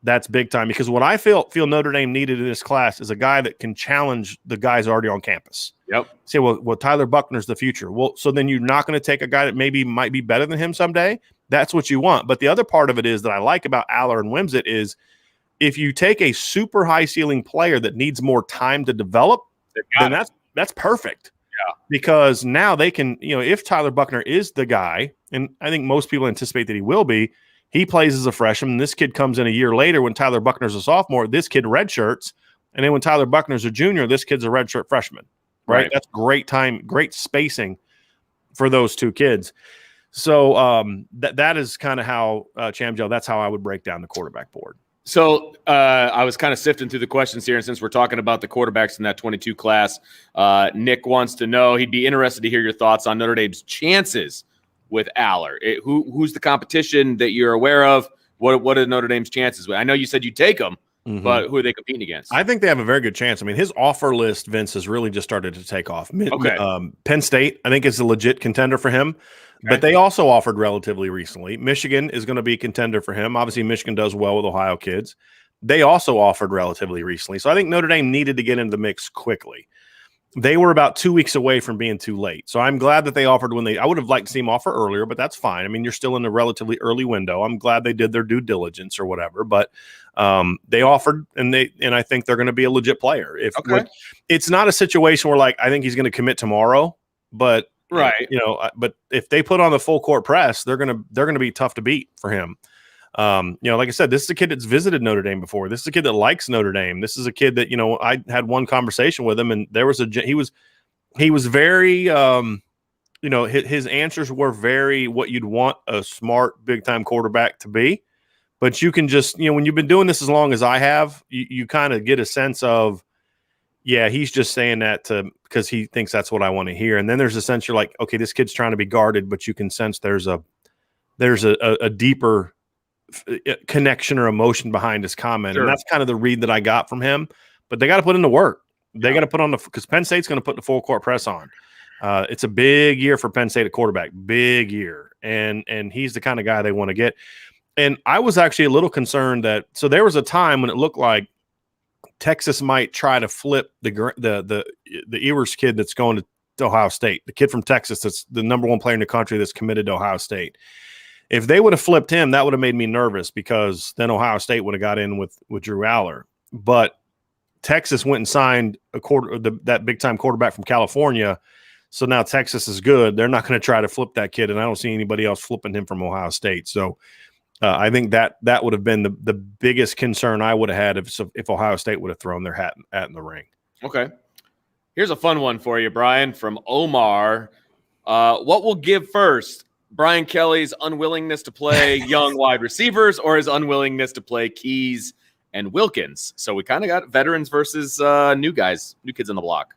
that's big time. Because what I feel Notre Dame needed in this class is a guy that can challenge the guys already on campus. Yep. Say, well, Tyler Buckner's the future. Well, so then you're not going to take a guy that maybe might be better than him someday. That's what you want. But the other part of it is that I like about Aller and Wimsatt is if you take a super high ceiling player that needs more time to develop, then that's perfect. Yeah. Because now they can, if Tyler Buckner is the guy, and I think most people anticipate that he will be, he plays as a freshman. This kid comes in a year later when Tyler Buckner's a sophomore. This kid redshirts. And then when Tyler Buckner's a junior, this kid's a redshirt freshman. Right? That's great time, great spacing for those two kids. So that is kind of how, Chamjo, that's how I would break down the quarterback board. So I was kind of sifting through the questions here, and since we're talking about the quarterbacks in that 22 class, Nick wants to know, he'd be interested to hear your thoughts on Notre Dame's chances with Aller. Who's the competition that you're aware of? What are Notre Dame's chances? I know you said you take them, but who are they competing against? I think they have a very good chance. I mean, his offer list, Vince, has really just started to take off. Penn State, I think, is a legit contender for him. But they also offered relatively recently. Michigan is going to be a contender for him. Obviously, Michigan does well with Ohio kids. They also offered relatively recently. So I think Notre Dame needed to get into the mix quickly. They were about 2 weeks away from being too late. So I'm glad that they offered I would have liked to see them offer earlier, but that's fine. I mean, you're still in a relatively early window. I'm glad they did their due diligence or whatever. But they offered, and I think they're going to be a legit player. It's not a situation where, I think he's going to commit tomorrow, but – right. But if they put on the full court press, they're gonna be tough to beat for him. Like I said, this is a kid that's visited Notre Dame before. This is a kid that likes Notre Dame. This is a kid that, I had one conversation with him, and there was he was very, his answers were very what you'd want a smart big time quarterback to be. But you can just, when you've been doing this as long as I have, you kind of get a sense of, yeah, he's just saying that because he thinks that's what I want to hear. And then there's a sense you're like, okay, this kid's trying to be guarded, but you can sense there's a deeper connection or emotion behind his comment. Sure. And that's kind of the read that I got from him. But they got to put in the work. They got to put on because Penn State's going to put the full court press on. It's a big year for Penn State at quarterback, big year. And he's the kind of guy they want to get. And I was actually a little concerned so there was a time when it looked like Texas might try to flip the Ewers kid that's going to Ohio State, the kid from Texas that's the number one player in the country that's committed to Ohio State. If they would have flipped him, that would have made me nervous because then Ohio State would have got in with Drew Aller. But Texas went and signed that big time quarterback from California, so now Texas is good. They're not going to try to flip that kid, and I don't see anybody else flipping him from Ohio State. So. I think that would have been the biggest concern I would have had if Ohio State would have thrown their hat in the ring. Okay. Here's a fun one for you, Brian, from Omar. What will give first? Brian Kelly's unwillingness to play young wide receivers or his unwillingness to play Keys and Wilkins? So we kind of got veterans versus new kids on the block.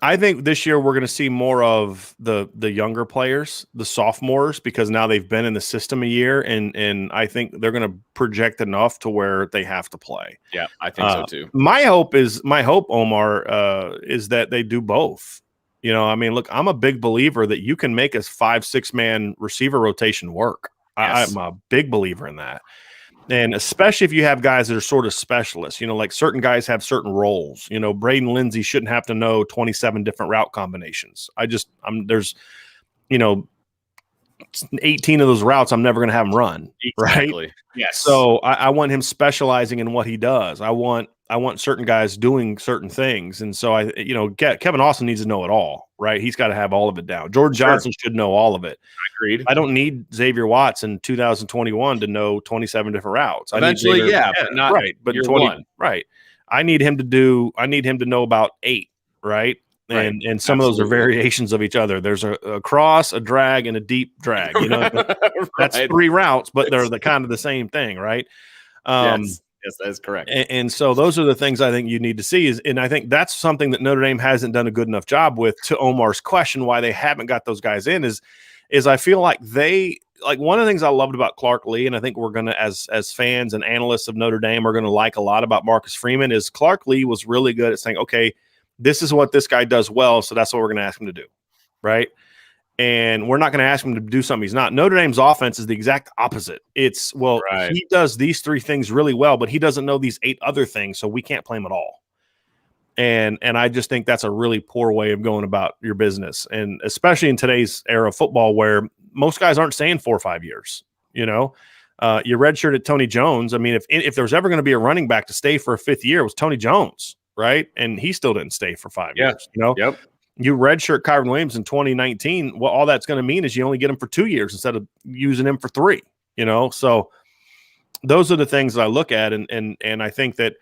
I think this year we're going to see more of the younger players, the sophomores, because now they've been in the system a year, and I think they're going to project enough to where they have to play. Yeah, I think so too. My hope, Omar, is that they do both. Look, I'm a big believer that you can make a 5-6 man receiver rotation work. Yes. I'm a big believer in that. And especially if you have guys that are sort of specialists, like certain guys have certain roles. Braden Lindsey shouldn't have to know 27 different route combinations. There's 18 of those routes I'm never going to have him run. Exactly. Right? Yes. So I want him specializing in what he does. I want certain guys doing certain things. And so Kevin Austin needs to know it all, right? He's got to have all of it down. George Johnson should know all of it. Agreed. I don't need Xavier Watts in 2021 to know 27 different routes. Eventually, but not right. But in 20, right. I need him to know about 8, right? And some of those are variations of each other. There's a cross, a drag, and a deep drag. That's 3 routes, but they're kind of the same thing, right? Yes, that is correct. And so those are the things I think you need to see and I think that's something that Notre Dame hasn't done a good enough job with. To Omar's question, why they haven't got those guys in is I feel like one of the things I loved about Clark Lee, and I think we're going to, as fans and analysts of Notre Dame, are going to like a lot about Marcus Freeman, is Clark Lee was really good at saying, okay, this is what this guy does well, so that's what we're going to ask him to do, right? And we're not going to ask him to do something he's not. Notre Dame's offense is the exact opposite. It's, he does these 3 things really well, but he doesn't know these 8 other things, so we can't play him at all. And I just think that's a really poor way of going about your business, and especially in today's era of football where most guys aren't staying 4 or 5 years. You redshirted Tony Jones. I mean, if there's ever going to be a running back to stay for a fifth year, it was Tony Jones, right? And he still didn't stay for 5 years. Yep. You redshirt Kyron Williams in 2019. Well, all that's going to mean is you only get him for 2 years instead of using him for 3. So those are the things that I look at, and I think that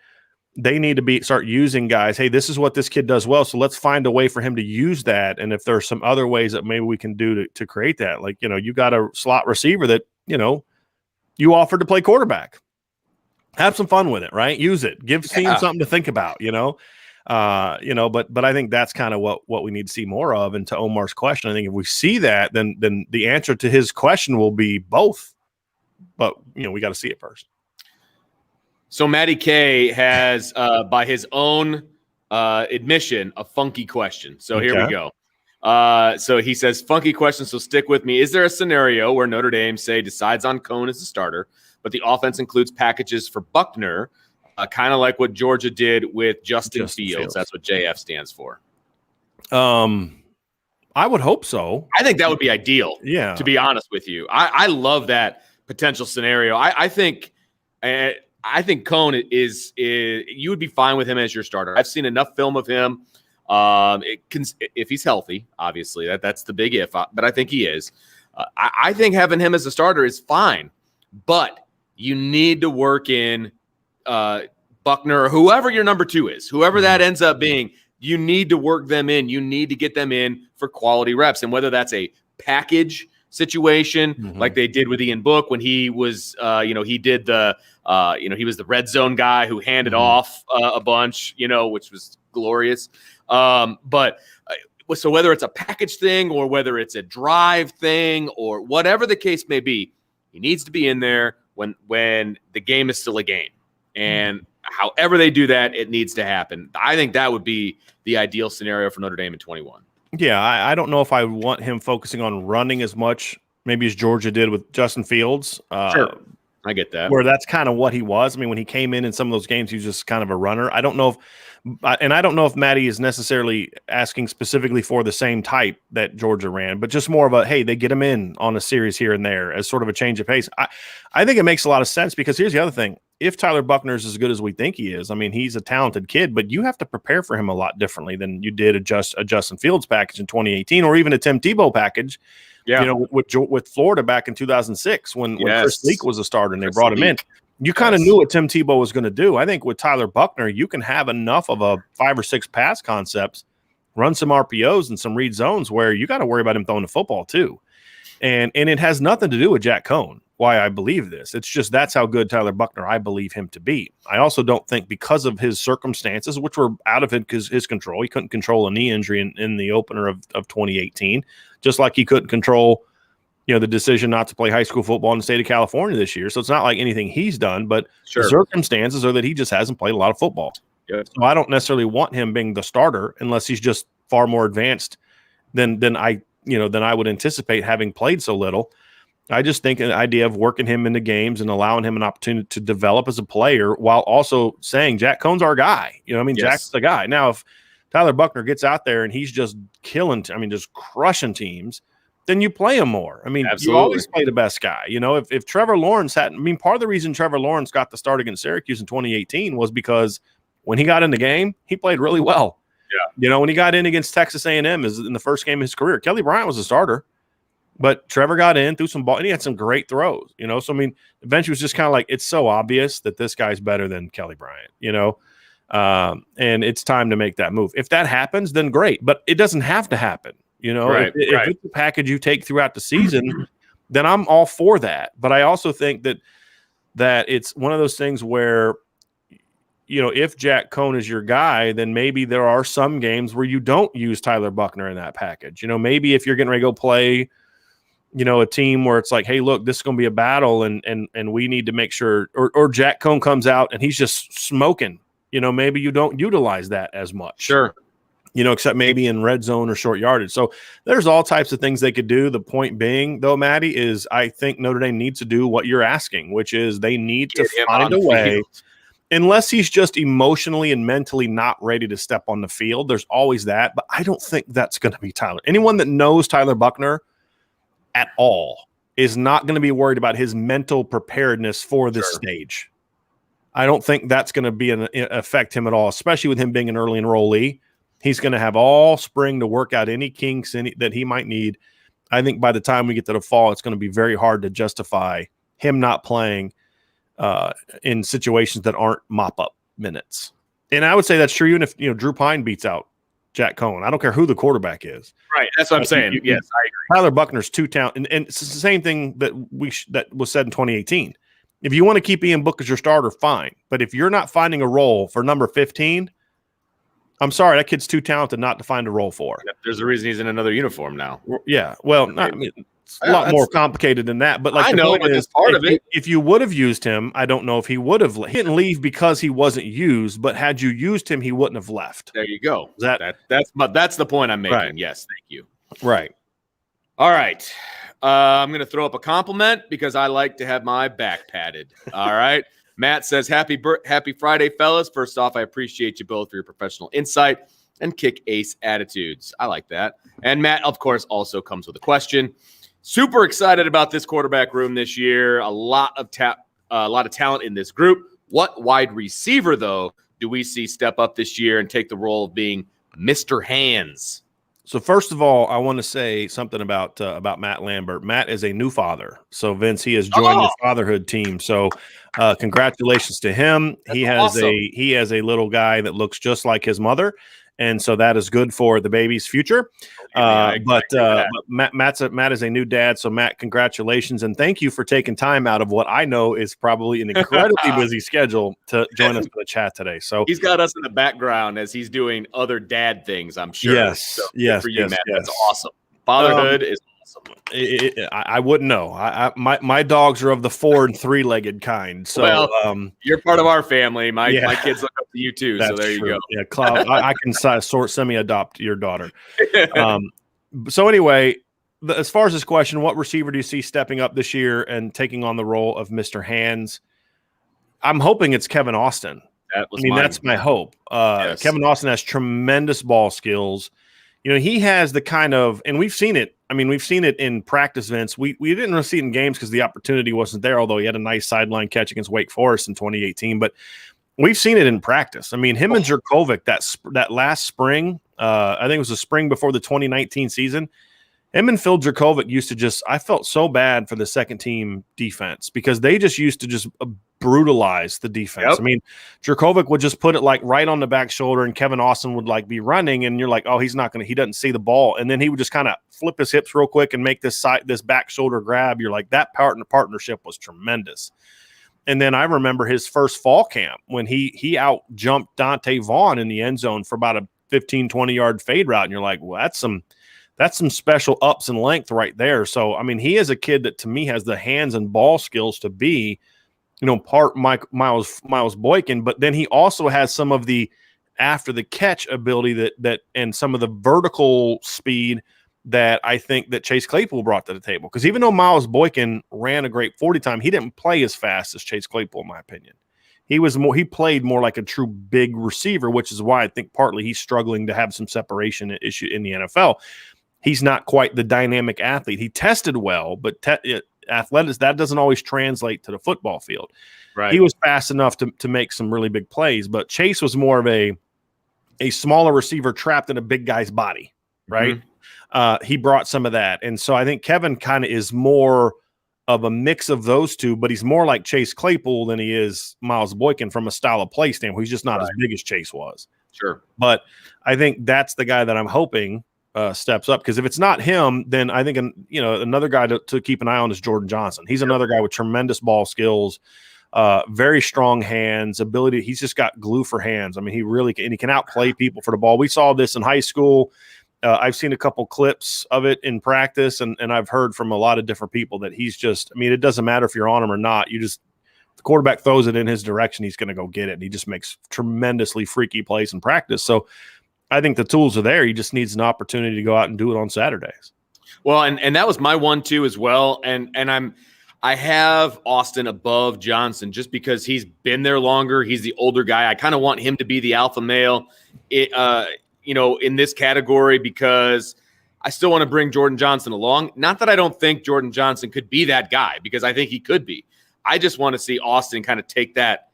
they need to start using guys. Hey, this is what this kid does well, so let's find a way for him to use that. And if there's some other ways that maybe we can do to create that, like you got a slot receiver that you offered to play quarterback. Have some fun with it, right? Use it. Give teams something to think about. But I think that's kind of what we need to see more of. And to Omar's question, I think if we see that, then the answer to his question will be both. But we got to see it first. So Matty K has, by his own admission, a funky question. So here we go. So he says, funky question, so stick with me. Is there a scenario where Notre Dame, say, decides on Cohn as a starter, but the offense includes packages for Buckner, kind of like what Georgia did with Justin Fields? That's what JF stands for. I would hope so. I think that would be ideal, to be honest with you. I love that potential scenario. I think Cohn is you would be fine with him as your starter. I've seen enough film of him. If he's healthy, obviously that's the big if, but I think he is. I think having him as a starter is fine, but you need to work in Buckner or whoever your number 2 is, whoever that ends up being. You need to work them in. You need to get them in for quality reps, and whether that's a package situation like they did with Ian Book when he was, he did the, he was the red zone guy who handed off a bunch, which was glorious. So whether it's a package thing or whether it's a drive thing or whatever the case may be, he needs to be in there when the game is still a game. And however they do that, it needs to happen. I think that would be the ideal scenario for Notre Dame in 21. Yeah, I don't know if I want him focusing on running as much, maybe as Georgia did with Justin Fields. Sure, I get that. Where that's kind of what he was. I mean, when he came in some of those games, he was just kind of a runner. I don't know if Matty is necessarily asking specifically for the same type that Georgia ran, but just more of a, hey, they get him in on a series here and there as sort of a change of pace. I think it makes a lot of sense because here's the other thing. If Tyler Buckner is as good as we think he is, I mean, he's a talented kid, but you have to prepare for him a lot differently than you did a Justin Fields package in 2018 or even a Tim Tebow package, with Florida back in 2006 when Chris Leak was a starter and they brought him in. You kind of knew what Tim Tebow was going to do. I think with Tyler Buckner, you can have enough of a 5 or 6 pass concepts, run some RPOs and some read zones where you got to worry about him throwing the football too. And it has nothing to do with Jack Cohn, why I believe this. It's just that's how good Tyler Buckner I believe him to be. I also don't think because of his circumstances, which were out of his control, he couldn't control a knee injury in the opener of 2018, just like he couldn't control the decision not to play high school football in the state of California this year. So it's not like anything he's done, but the circumstances are that he just hasn't played a lot of football. Yeah. So I don't necessarily want him being the starter unless he's just far more advanced than I would anticipate having played so little. I just think an idea of working him into games and allowing him an opportunity to develop as a player while also saying Jack Cohn's our guy. Jack's the guy. Now, if Tyler Buckner gets out there and he's just just crushing teams, then you play him more. Absolutely. You always play the best guy. If Trevor Lawrence part of the reason Trevor Lawrence got the start against Syracuse in 2018 was because when he got in the game, he played really well. Yeah. When he got in against Texas A&M in the first game of his career, Kelly Bryant was a starter, but Trevor got in, threw some ball, and he had some great throws. So eventually it was just kind of like it's so obvious that this guy's better than Kelly Bryant. And it's time to make that move. If that happens, then great, but it doesn't have to happen. If it's a package you take throughout the season, then I'm all for that. But I also think that it's one of those things where, if Jack Cohn is your guy, then maybe there are some games where you don't use Tyler Buckner in that package. Maybe if you're getting ready to go play, a team where it's like, hey, look, this is going to be a battle and we need to make sure, or Jack Cohn comes out and he's just smoking, maybe you don't utilize that as much. Sure. Except maybe in red zone or short yardage. So there's all types of things they could do. The point being, though, Matty, is I think Notre Dame needs to do what you're asking, which is they need to find a way. Unless he's just emotionally and mentally not ready to step on the field, there's always that. But I don't think that's going to be Tyler. Anyone that knows Tyler Buckner at all is not going to be worried about his mental preparedness for this stage. I don't think that's going to affect him at all, especially with him being an early enrollee. He's going to have all spring to work out any kinks that he might need. I think by the time we get to the fall, it's going to be very hard to justify him not playing in situations that aren't mop-up minutes. And I would say that's true even if Drew Pine beats out Jack Cohen. I don't care who the quarterback is. Right, that's what I'm saying. Yes, I agree. Tyler Buckner's too talented, and it's the same thing that that was said in 2018. If you want to keep Ian Book as your starter, fine. But if you're not finding a role for number 15, I'm sorry, that kid's too talented not to find a role for. There's a reason he's in another uniform now. Yeah, well, it's a lot more complicated than that. But I know, but that's part of it. If you would have used him, I don't know if he would have. He didn't leave because he wasn't used, but had you used him, he wouldn't have left. There you go. That's the point I'm making. Right. Yes, thank you. Right. All right. I'm going to throw up a compliment because I like to have my back padded. All right. Matt says, happy Friday, fellas. First off, I appreciate you both for your professional insight and kick ace attitudes. I like that. And Matt, of course, also comes with a question. Super excited about this quarterback room this year. A lot of talent in this group. What wide receiver, though, do we see step up this year and take the role of being Mr. Hands? So first of all, I want to say something about Matt Lambert. Matt is a new father. So Vince, he has joined the fatherhood team. So congratulations to him. That's awesome. He has a little guy that looks just like his mother. And so that is good for the baby's future. But Matt is a new dad. So Matt, congratulations. And thank you for taking time out of what I know is probably an incredibly busy schedule to join us in the chat today. So he's got us in the background as he's doing other dad things, I'm sure. Yes. So yes. for you, yes, Matt. yes. That's awesome. Fatherhood is awesome. I wouldn't know. My dogs are of the 4 and 3-legged kind. So you're part of our family. My kids look up to you too. So there you go. Yeah, Cloud, I can semi-adopt your daughter. So anyway, as far as this question, what receiver do you see stepping up this year and taking on the role of Mr. Hands? I'm hoping it's Kevin Austin. That's my hope. Yes. Kevin Austin has tremendous ball skills. He has the kind of, and we've seen it. We've seen it in practice events. We didn't really see it in games because the opportunity wasn't there, although he had a nice sideline catch against Wake Forest in 2018. But we've seen it in practice. Him and Jurkovec, that last spring, I think it was the spring before the 2019 season, him and Phil Jurkovec I felt so bad for the second team defense because they just used to just brutalize the defense. Yep. Jurkovec would just put it right on the back shoulder and Kevin Austin would be running and you're like, oh, he doesn't see the ball. And then he would just kind of flip his hips real quick and make this back shoulder grab. You're like, that partnership was tremendous. And then I remember his first fall camp when he out jumped Dante Vaughn in the end zone for about a 15, 20-yard fade route. And you're like, well, that's some special ups and length right there. So, he is a kid that to me has the hands and ball skills to be, part Miles Boykin, but then he also has some of the after the catch ability that and some of the vertical speed that I think that Chase Claypool brought to the table. Because even though Miles Boykin ran a great 40 time, he didn't play as fast as Chase Claypool, in my opinion. He played more like a true big receiver, which is why I think partly he's struggling to have some separation issue in the NFL. He's not quite the dynamic athlete. He tested well, but athletics, that doesn't always translate to the football field. Right. He was fast enough to make some really big plays, but Chase was more of a smaller receiver trapped in a big guy's body, right? Mm-hmm. He brought some of that. And so I think Kevin kind of is more of a mix of those two, but he's more like Chase Claypool than he is Miles Boykin from a style of play standpoint. He's just not as big as Chase was. Sure. But I think that's the guy that I'm hoping steps up, because if it's not him, then I think another guy to keep an eye on is Jordan Johnson. He's another guy with tremendous ball skills, very strong hands, ability. He's just got glue for hands. He really can, and he can outplay people for the ball. We saw this in high school. I've seen a couple clips of it in practice, and I've heard from a lot of different people that he's just, it doesn't matter if you're on him or not. The quarterback throws it in his direction, he's going to go get it. And he just makes tremendously freaky plays in practice. So I think the tools are there. He just needs an opportunity to go out and do it on Saturdays. Well, and that was my 1-2 as well. And I have Austin above Johnson just because he's been there longer. He's the older guy. I kind of want him to be the alpha male, in this category because I still want to bring Jordan Johnson along. Not that I don't think Jordan Johnson could be that guy, because I think he could be. I just want to see Austin kind of take that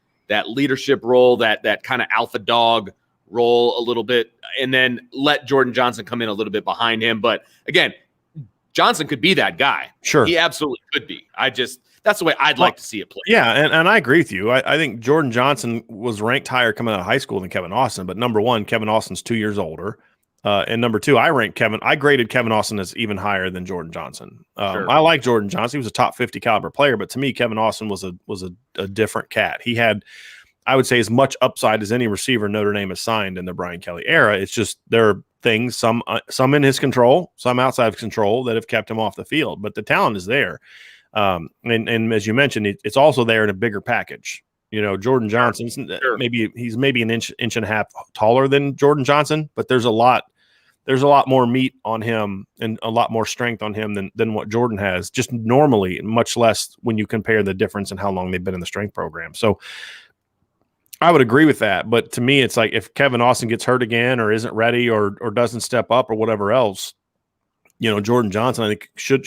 leadership role, that kind of alpha dog role a little bit, and then let Jordan Johnson come in a little bit behind him. But again, Johnson could be that guy. Sure. He absolutely could be. That's the way I'd like to see it play. Yeah, and I agree with you. I think Jordan Johnson was ranked higher coming out of high school than Kevin Austin, but number one, Kevin Austin's 2 years older. And number two, I graded Kevin Austin as even higher than Jordan Johnson. Sure. I like Jordan Johnson. He was a top 50 caliber player, but to me, Kevin Austin was a different cat. He had, I would say, as much upside as any receiver Notre Dame has signed in the Brian Kelly era. It's just there are things, some in his control, some outside of his control, that have kept him off the field. But the talent is there. And as you mentioned, it's also there in a bigger package. Jordan Johnson's maybe an inch and a half taller than Jordan Johnson, but there's a lot more meat on him and a lot more strength on him than what Jordan has, just normally, much less when you compare the difference in how long they've been in the strength program. So I would agree with that. But to me, it's like if Kevin Austin gets hurt again or isn't ready or doesn't step up or whatever else, Jordan Johnson, I think should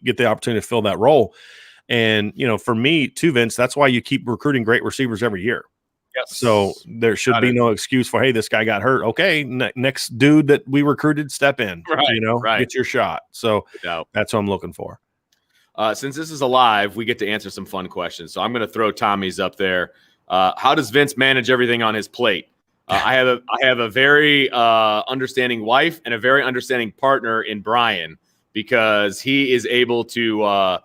get the opportunity to fill that role. And, for me too, Vince, that's why you keep recruiting great receivers every year. Yes. So there should be no excuse for, hey, this guy got hurt. Okay, next dude that we recruited, step in. Right, get your shot. So that's what I'm looking for. Since this is a live, we get to answer some fun questions. So I'm going to throw Tommy's up there. How does Vince manage everything on his plate? I have a very understanding wife and a very understanding partner in Brian, because he is able to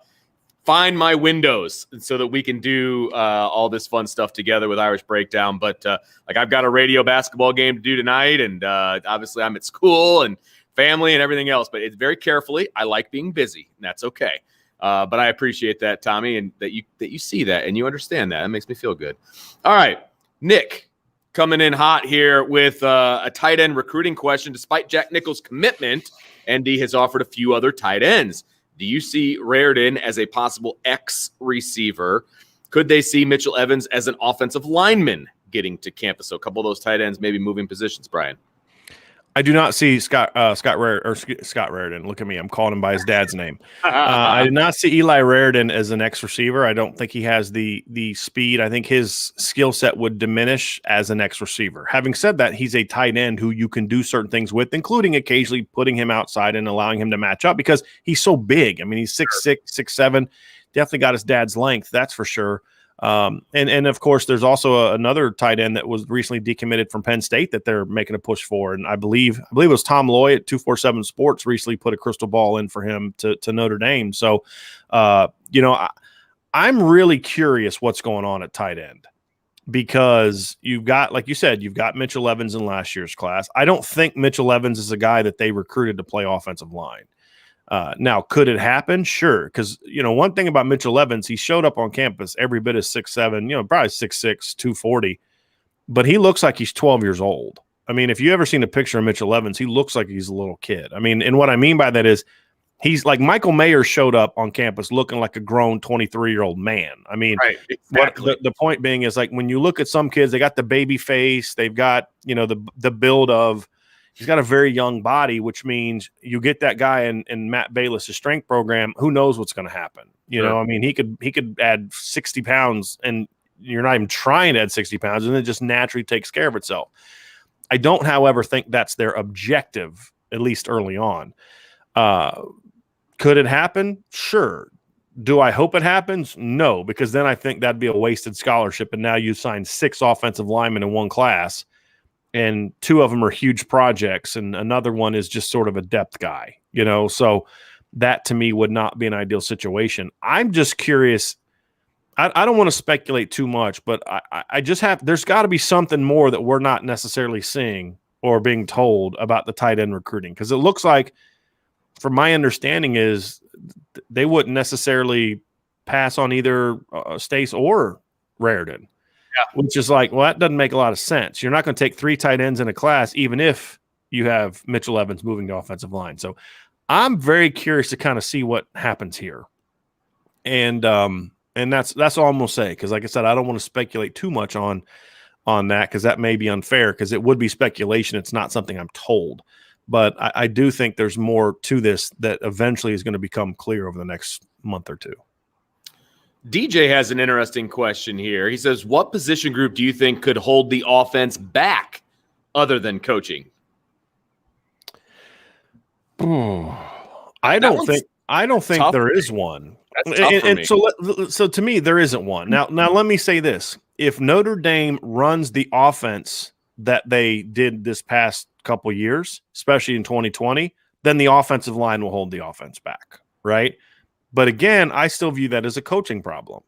find my windows so that we can do all this fun stuff together with Irish Breakdown. But I've got a radio basketball game to do tonight, and obviously I'm at school and family and everything else. But it's very carefully. I like being busy, and that's okay. But I appreciate that, Tommy, and that you see that and you understand that. That makes me feel good. All right, Nick, coming in hot here with a tight end recruiting question. Despite Jack Nichols' commitment, ND has offered a few other tight ends. Do you see Raridan as a possible X receiver? Could they see Mitchell Evans as an offensive lineman getting to campus? So a couple of those tight ends maybe moving positions, Brian. I do not see Scott Raridan. Look at me. I'm calling him by his dad's name. I did not see Eli Raridan as an X receiver. I don't think he has the speed. I think his skill set would diminish as an X receiver. Having said that, he's a tight end who you can do certain things with, including occasionally putting him outside and allowing him to match up because he's so big. I mean, he's 6'6", 6'7", definitely got his dad's length. That's for sure. And of course, there's also another tight end that was recently decommitted from Penn State that they're making a push for. And I believe it was Tom Loy at 247 Sports recently put a crystal ball in for him to Notre Dame. So, I'm really curious what's going on at tight end, because you've got, like you said, you've got Mitchell Evans in last year's class. I don't think Mitchell Evans is a guy that they recruited to play offensive line. Now, could it happen? Sure. Because, one thing about Mitchell Evans, he showed up on campus every bit as 6'7", probably 6'6", 240, but he looks like he's 12 years old. I mean, if you ever seen a picture of Mitchell Evans, he looks like he's a little kid. I mean, and what I mean by that is he's like Michael Mayer showed up on campus looking like a grown 23-year-old man. I mean, right, exactly. The point being is, like, when you look at some kids, they got the baby face, they've got, the build of, he's got a very young body, which means you get that guy in Matt Bayless' strength program, who knows what's going to happen. I mean, he could add 60 pounds and you're not even trying to add 60 pounds, and it just naturally takes care of itself. I don't, however, think that's their objective, at least early on. Could it happen? Sure. Do I hope it happens? No, because then I think that'd be a wasted scholarship. And now you sign 6 offensive linemen in one class, and 2 of them are huge projects, and another one is just sort of a depth guy, so that to me would not be an ideal situation. I'm just curious. I don't want to speculate too much, but I just there's got to be something more that we're not necessarily seeing or being told about the tight end recruiting. Because it looks like, from my understanding, is they wouldn't necessarily pass on either Stace or Raridan. Yeah. Which is like, well, that doesn't make a lot of sense. You're not going to take 3 tight ends in a class, even if you have Mitchell Evans moving to offensive line. So I'm very curious to kind of see what happens here. And that's all I'm going to say. Because like I said, I don't want to speculate too much on that, because that may be unfair, because it would be speculation. It's not something I'm told. But I do think there's more to this that eventually is going to become clear over the next month or two. DJ has an interesting question here. He says, what position group do you think could hold the offense back other than coaching? I don't think there is one. That's tough for me. So to me, there isn't one. Now let me say this. If Notre Dame runs the offense that they did this past couple years, especially in 2020, then the offensive line will hold the offense back, right? But again, I still view that as a coaching problem,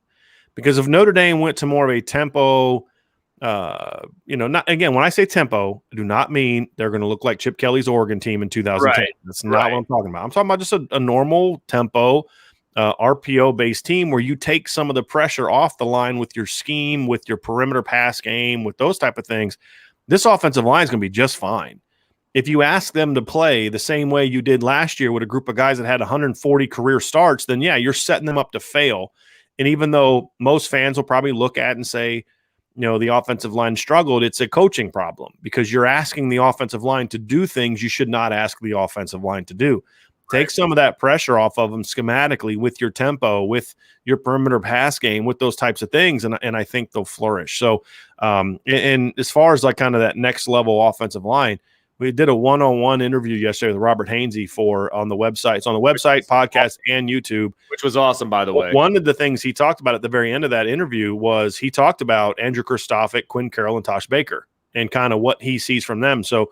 because if Notre Dame went to more of a tempo, not again, when I say tempo, I do not mean they're going to look like Chip Kelly's Oregon team in 2010. Right. That's not what I'm talking about. I'm talking about just a normal tempo, RPO based team where you take some of the pressure off the line with your scheme, with your perimeter pass game, with those type of things. This offensive line is going to be just fine. If you ask them to play the same way you did last year with a group of guys that had 140 career starts, then yeah, you're setting them up to fail. And even though most fans will probably look at it and say, the offensive line struggled, it's a coaching problem, because you're asking the offensive line to do things you should not ask the offensive line to do. Take some of that pressure off of them schematically with your tempo, with your perimeter pass game, with those types of things, and I think they'll flourish. So, and as far as like kind of that next level offensive line, we did a one-on-one interview yesterday with Robert Hainsey on the website. It's on the website, podcast, and YouTube. Which was awesome, by the way. One of the things he talked about at the very end of that interview was he talked about Andrew Kristofic, Quinn Carroll, and Tosh Baker, and kind of what he sees from them. So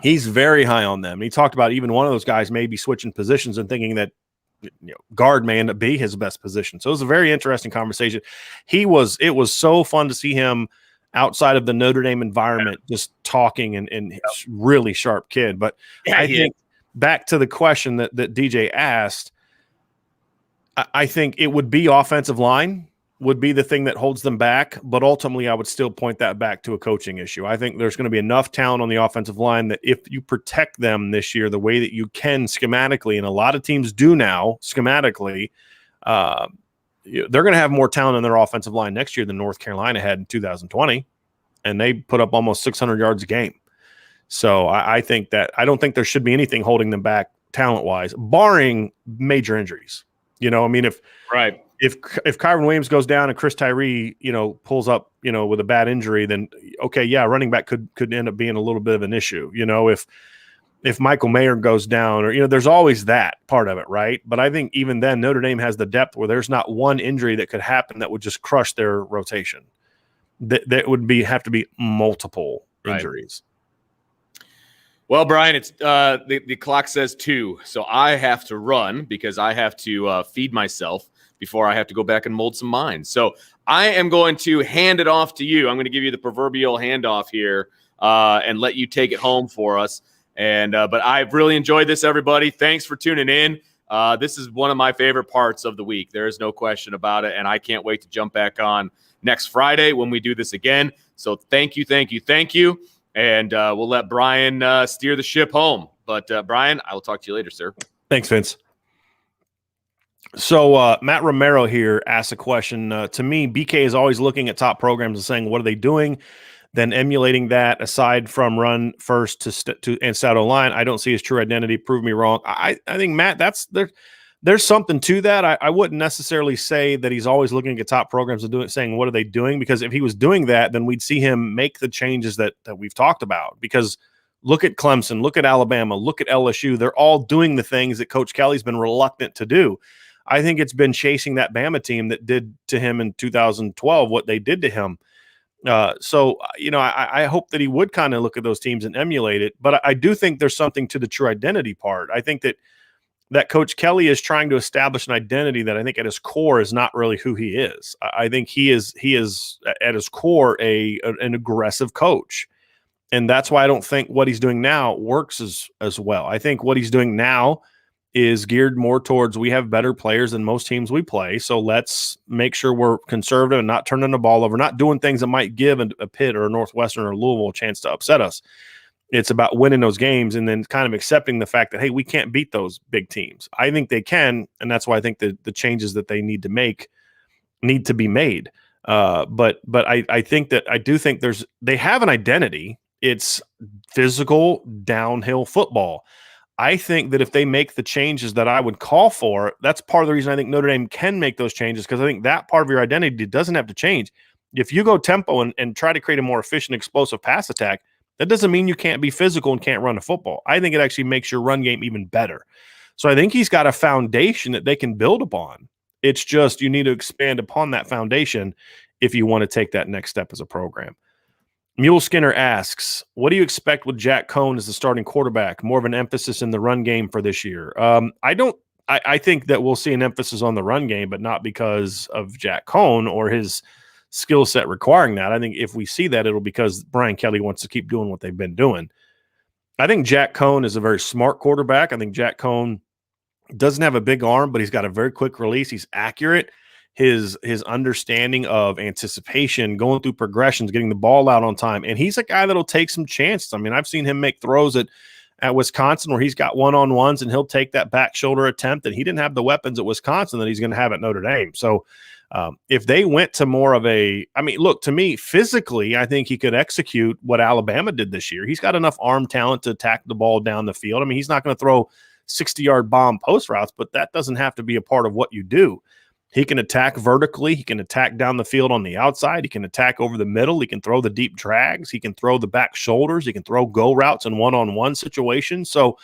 he's very high on them. He talked about even one of those guys maybe switching positions and thinking that guard may end up being his best position. So it was a very interesting conversation. It was so fun to see him outside of the Notre Dame environment, just talking and really sharp kid. But I think back to the question that DJ asked, I think it would be offensive line would be the thing that holds them back. But ultimately, I would still point that back to a coaching issue. I think there's going to be enough talent on the offensive line that if you protect them this year the way that you can schematically, and a lot of teams do now schematically, they're going to have more talent in their offensive line next year than North Carolina had in 2020, and they put up almost 600 yards a game. So I think that I don't think there should be anything holding them back talent-wise, barring major injuries. If Kyron Williams goes down and Chris Tyree, pulls up, with a bad injury, then okay, yeah, running back could end up being a little bit of an issue. If Michael Mayer goes down, or there's always that part of it, right? But I think even then, Notre Dame has the depth where there's not one injury that could happen that would just crush their rotation. That would have to be multiple injuries. Well, Brian, it's the clock says 2, so I have to run because I have to feed myself before I have to go back and mold some minds. So I am going to hand it off to you. I'm going to give you the proverbial handoff here and let you take it home for us. And but I've really enjoyed this, everybody. Thanks for tuning in. This is one of my favorite parts of the week. There is no question about it, and I can't wait to jump back on next Friday when we do this again. So thank you. And we'll let Brian steer the ship home. But Brian, I will talk to you later, sir. Thanks, Vince. So Matt Romero here asked a question. To me, BK is always looking at top programs and saying, what are they doing? Then emulating that aside from run first to and stout line. I don't see his true identity. Prove me wrong. I think, Matt, there's something to that. I wouldn't necessarily say that he's always looking at top programs and saying, what are they doing? Because if he was doing that, then we'd see him make the changes that we've talked about. Because look at Clemson, look at Alabama, look at LSU. They're all doing the things that Coach Kelly's been reluctant to do. I think it's been chasing that Bama team that did to him in 2012 what they did to him. So I hope that he would kind of look at those teams and emulate it. But I do think there's something to the true identity part. I think that Coach Kelly is trying to establish an identity that I think at his core is not really who he is. I think he is at his core an aggressive coach. And that's why I don't think what he's doing now works as well. I think what he's doing now is geared more towards we have better players than most teams we play. So let's make sure we're conservative and not turning the ball over, not doing things that might give a Pitt or a Northwestern or Louisville a chance to upset us. It's about winning those games and then kind of accepting the fact that, hey, we can't beat those big teams. I think they can, and that's why I think the changes that they need to make need to be made. But I think that I do think they have an identity. It's physical downhill football. I think that if they make the changes that I would call for, that's part of the reason I think Notre Dame can make those changes, because I think that part of your identity doesn't have to change. If you go tempo and try to create a more efficient, explosive pass attack, that doesn't mean you can't be physical and can't run the football. I think it actually makes your run game even better. So I think he's got a foundation that they can build upon. It's just you need to expand upon that foundation if you want to take that next step as a program. Mule Skinner asks, what do you expect with Jack Cohn as the starting quarterback? More of an emphasis in the run game for this year? I think that we'll see an emphasis on the run game, but not because of Jack Cohn or his skill set requiring that. I think if we see that, it'll because Brian Kelly wants to keep doing what they've been doing. I think Jack Cohn is a very smart quarterback. I think Jack Cohn doesn't have a big arm, but he's got a very quick release. He's accurate. His understanding of anticipation, going through progressions, getting the ball out on time. And he's a guy that'll take some chances. I mean, I've seen him make throws at Wisconsin where he's got one-on-ones and he'll take that back shoulder attempt, and he didn't have the weapons at Wisconsin that he's going to have at Notre Dame. So if they went to more of look, to me, physically, I think he could execute what Alabama did this year. He's got enough arm talent to attack the ball down the field. I mean, he's not going to throw 60-yard bomb post routes, but that doesn't have to be a part of what you do. He can attack vertically. He can attack down the field on the outside. He can attack over the middle. He can throw the deep drags. He can throw the back shoulders. He can throw go routes in one-on-one situations. So,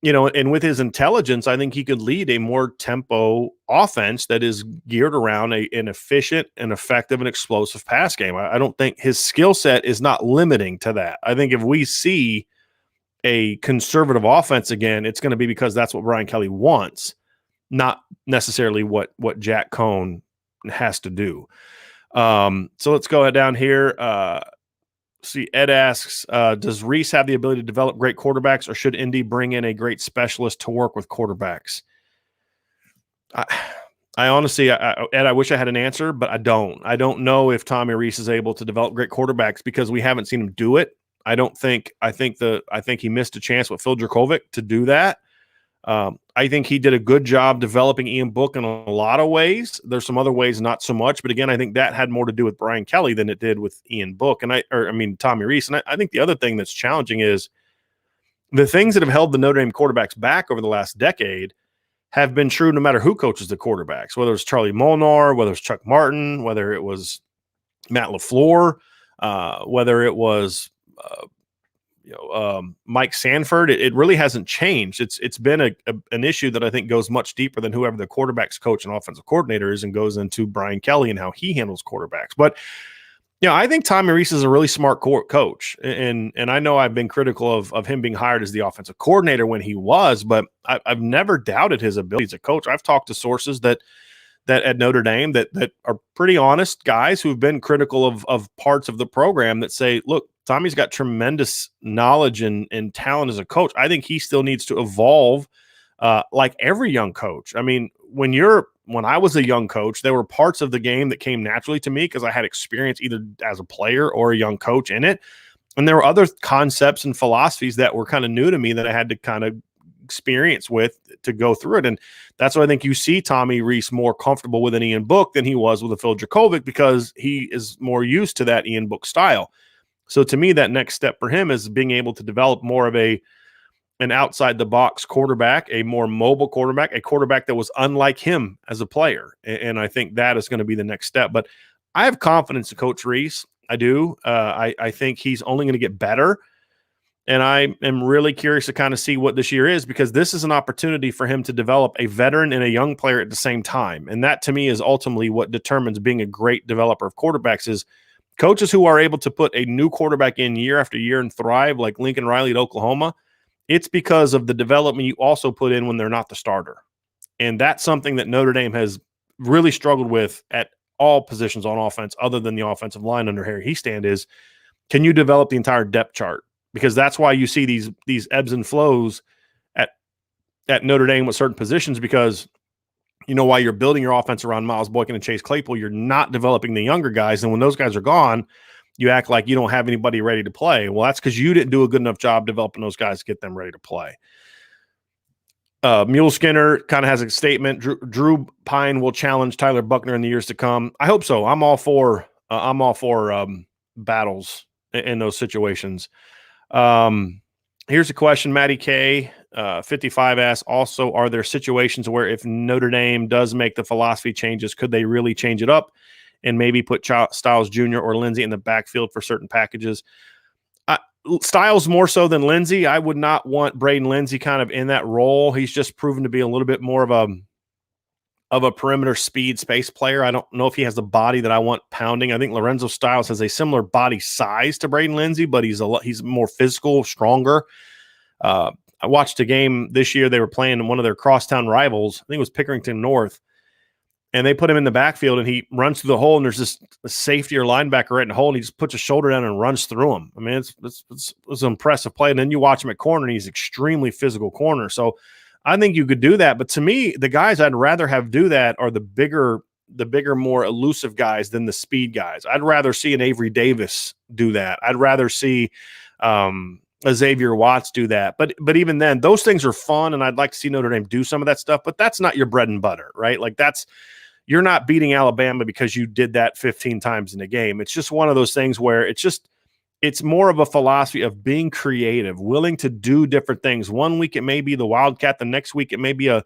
and with his intelligence, I think he could lead a more tempo offense that is geared around an efficient and effective and explosive pass game. I don't think his skill set is not limiting to that. I think if we see a conservative offense again, it's going to be because that's what Brian Kelly wants, not necessarily what Jack Cohn has to do. So let's go down here. See, Ed asks, does Reese have the ability to develop great quarterbacks, or should Indy bring in a great specialist to work with quarterbacks? I honestly, Ed, I wish I had an answer, but I don't. I don't know if Tommy Reese is able to develop great quarterbacks because we haven't seen him do it. I think he missed a chance with Phil Dracovic to do that. I think he did a good job developing Ian Book in a lot of ways. There's some other ways, not so much. But again, I think that had more to do with Brian Kelly than it did with Ian Book Tommy Reese. And I think the other thing that's challenging is the things that have held the Notre Dame quarterbacks back over the last decade have been true no matter who coaches the quarterbacks, whether it's Charlie Molnar, whether it's Chuck Martin, whether it was Matt LaFleur, whether it was Mike Sanford. It really hasn't changed. It's been an issue that I think goes much deeper than whoever the quarterback's coach and offensive coordinator is, and goes into Brian Kelly and how he handles quarterbacks. But I think Tommy Reese is a really smart coach, and I know I've been critical of him being hired as the offensive coordinator when he was, but I've never doubted his ability as a coach. I've talked to sources that at Notre Dame that are pretty honest guys who've been critical of parts of the program that say, look, Tommy's got tremendous knowledge and talent as a coach. I think he still needs to evolve like every young coach. I mean, when I was a young coach, there were parts of the game that came naturally to me because I had experience either as a player or a young coach in it. And there were other concepts and philosophies that were kind of new to me that I had to kind of experience with to go through it. And that's why I think you see Tommy Reese more comfortable with an Ian Book than he was with a Phil Dracovic, because he is more used to that Ian Book style. So to me, that next step for him is being able to develop more of an outside the box quarterback, a more mobile quarterback, a quarterback that was unlike him as a player. And I think that is going to be the next step. But I have confidence in Coach Reese. I do. I think he's only going to get better. And I am really curious to kind of see what this year is, because this is an opportunity for him to develop a veteran and a young player at the same time. And that to me is ultimately what determines being a great developer of quarterbacks, is coaches who are able to put a new quarterback in year after year and thrive, like Lincoln Riley at Oklahoma. It's because of the development you also put in when they're not the starter. And that's something that Notre Dame has really struggled with at all positions on offense other than the offensive line under Harry Hiestand is, can you develop the entire depth chart? Because that's why you see these ebbs and flows at Notre Dame with certain positions, because while you're building your offense around Miles Boykin and Chase Claypool, you're not developing the younger guys. And when those guys are gone, you act like you don't have anybody ready to play. Well, that's because you didn't do a good enough job developing those guys to get them ready to play. Mule Skinner kind of has a statement. Drew Pine will challenge Tyler Buckner in the years to come. I hope so. I'm all for battles in those situations. Here's a question, Matty K. 55 asks, also, are there situations where if Notre Dame does make the philosophy changes, could they really change it up and maybe put Styles Jr. or Lindsey in the backfield for certain packages? Styles more so than Lindsey. I would not want Braden Lindsey kind of in that role. He's just proven to be a little bit more of a perimeter speed space player. I don't know if he has the body that I want pounding. I think Lorenzo Styles has a similar body size to Braden Lindsey, but he's more physical, stronger. I watched a game this year. They were playing one of their crosstown rivals. I think it was Pickerington North. And they put him in the backfield, and he runs through the hole, and there's this safety or linebacker right in the hole, and he just puts his shoulder down and runs through him. I mean, it's an impressive play. And then you watch him at corner, and he's extremely physical corner. So I think you could do that. But to me, the guys I'd rather have do that are the bigger, more elusive guys than the speed guys. I'd rather see an Avery Davis do that. I'd rather see a Xavier Watts do that. But even then, those things are fun, and I'd like to see Notre Dame do some of that stuff. But that's not your bread and butter, right? Like you're not beating Alabama because you did that 15 times in a game. It's just one of those things where it's more of a philosophy of being creative, willing to do different things. One week it may be the Wildcat. The next week it may be a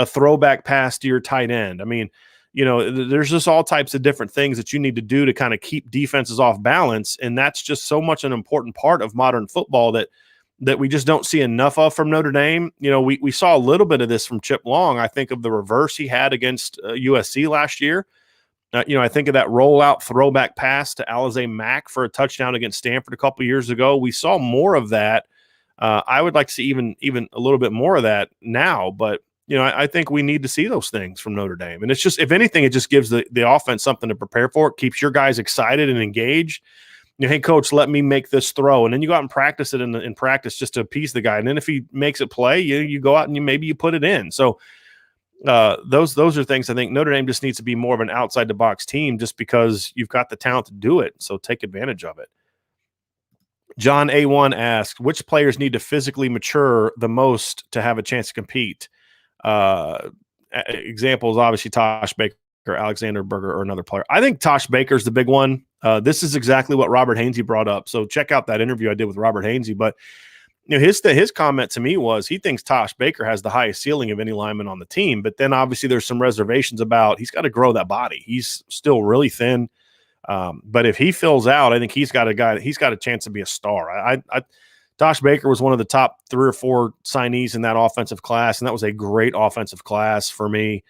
throwback pass to your tight end. I mean, there's just all types of different things that you need to do to kind of keep defenses off balance. And that's just so much an important part of modern football that we just don't see enough of from Notre Dame. We saw a little bit of this from Chip Long. I think of the reverse he had against USC last year. I think of that rollout throwback pass to Alizé Mack for a touchdown against Stanford a couple years ago. We saw more of that. I would like to see even a little bit more of that now, but I think we need to see those things from Notre Dame. And it's just, if anything, it just gives the offense something to prepare for. It keeps your guys excited and engaged. Hey, coach, let me make this throw. And then you go out and practice it in practice just to appease the guy. And then if he makes it play, you go out and maybe you put it in. So those are things I think Notre Dame just needs to be more of an outside the box team just because you've got the talent to do it. So take advantage of it. John A1 asked, which players need to physically mature the most to have a chance to compete? Examples, obviously, Tosh Baker, Alexander Berger, or another player. I think Tosh Baker is the big one. This is exactly what Robert Hainsey brought up. So check out that interview I did with Robert Hainsey. But his comment to me was he thinks Tosh Baker has the highest ceiling of any lineman on the team. But then obviously there's some reservations about he's got to grow that body. He's still really thin. But if he fills out, I think he's got a chance to be a star. Tosh Baker was one of the top 3 or 4 signees in that offensive class, and that was a great offensive class for me.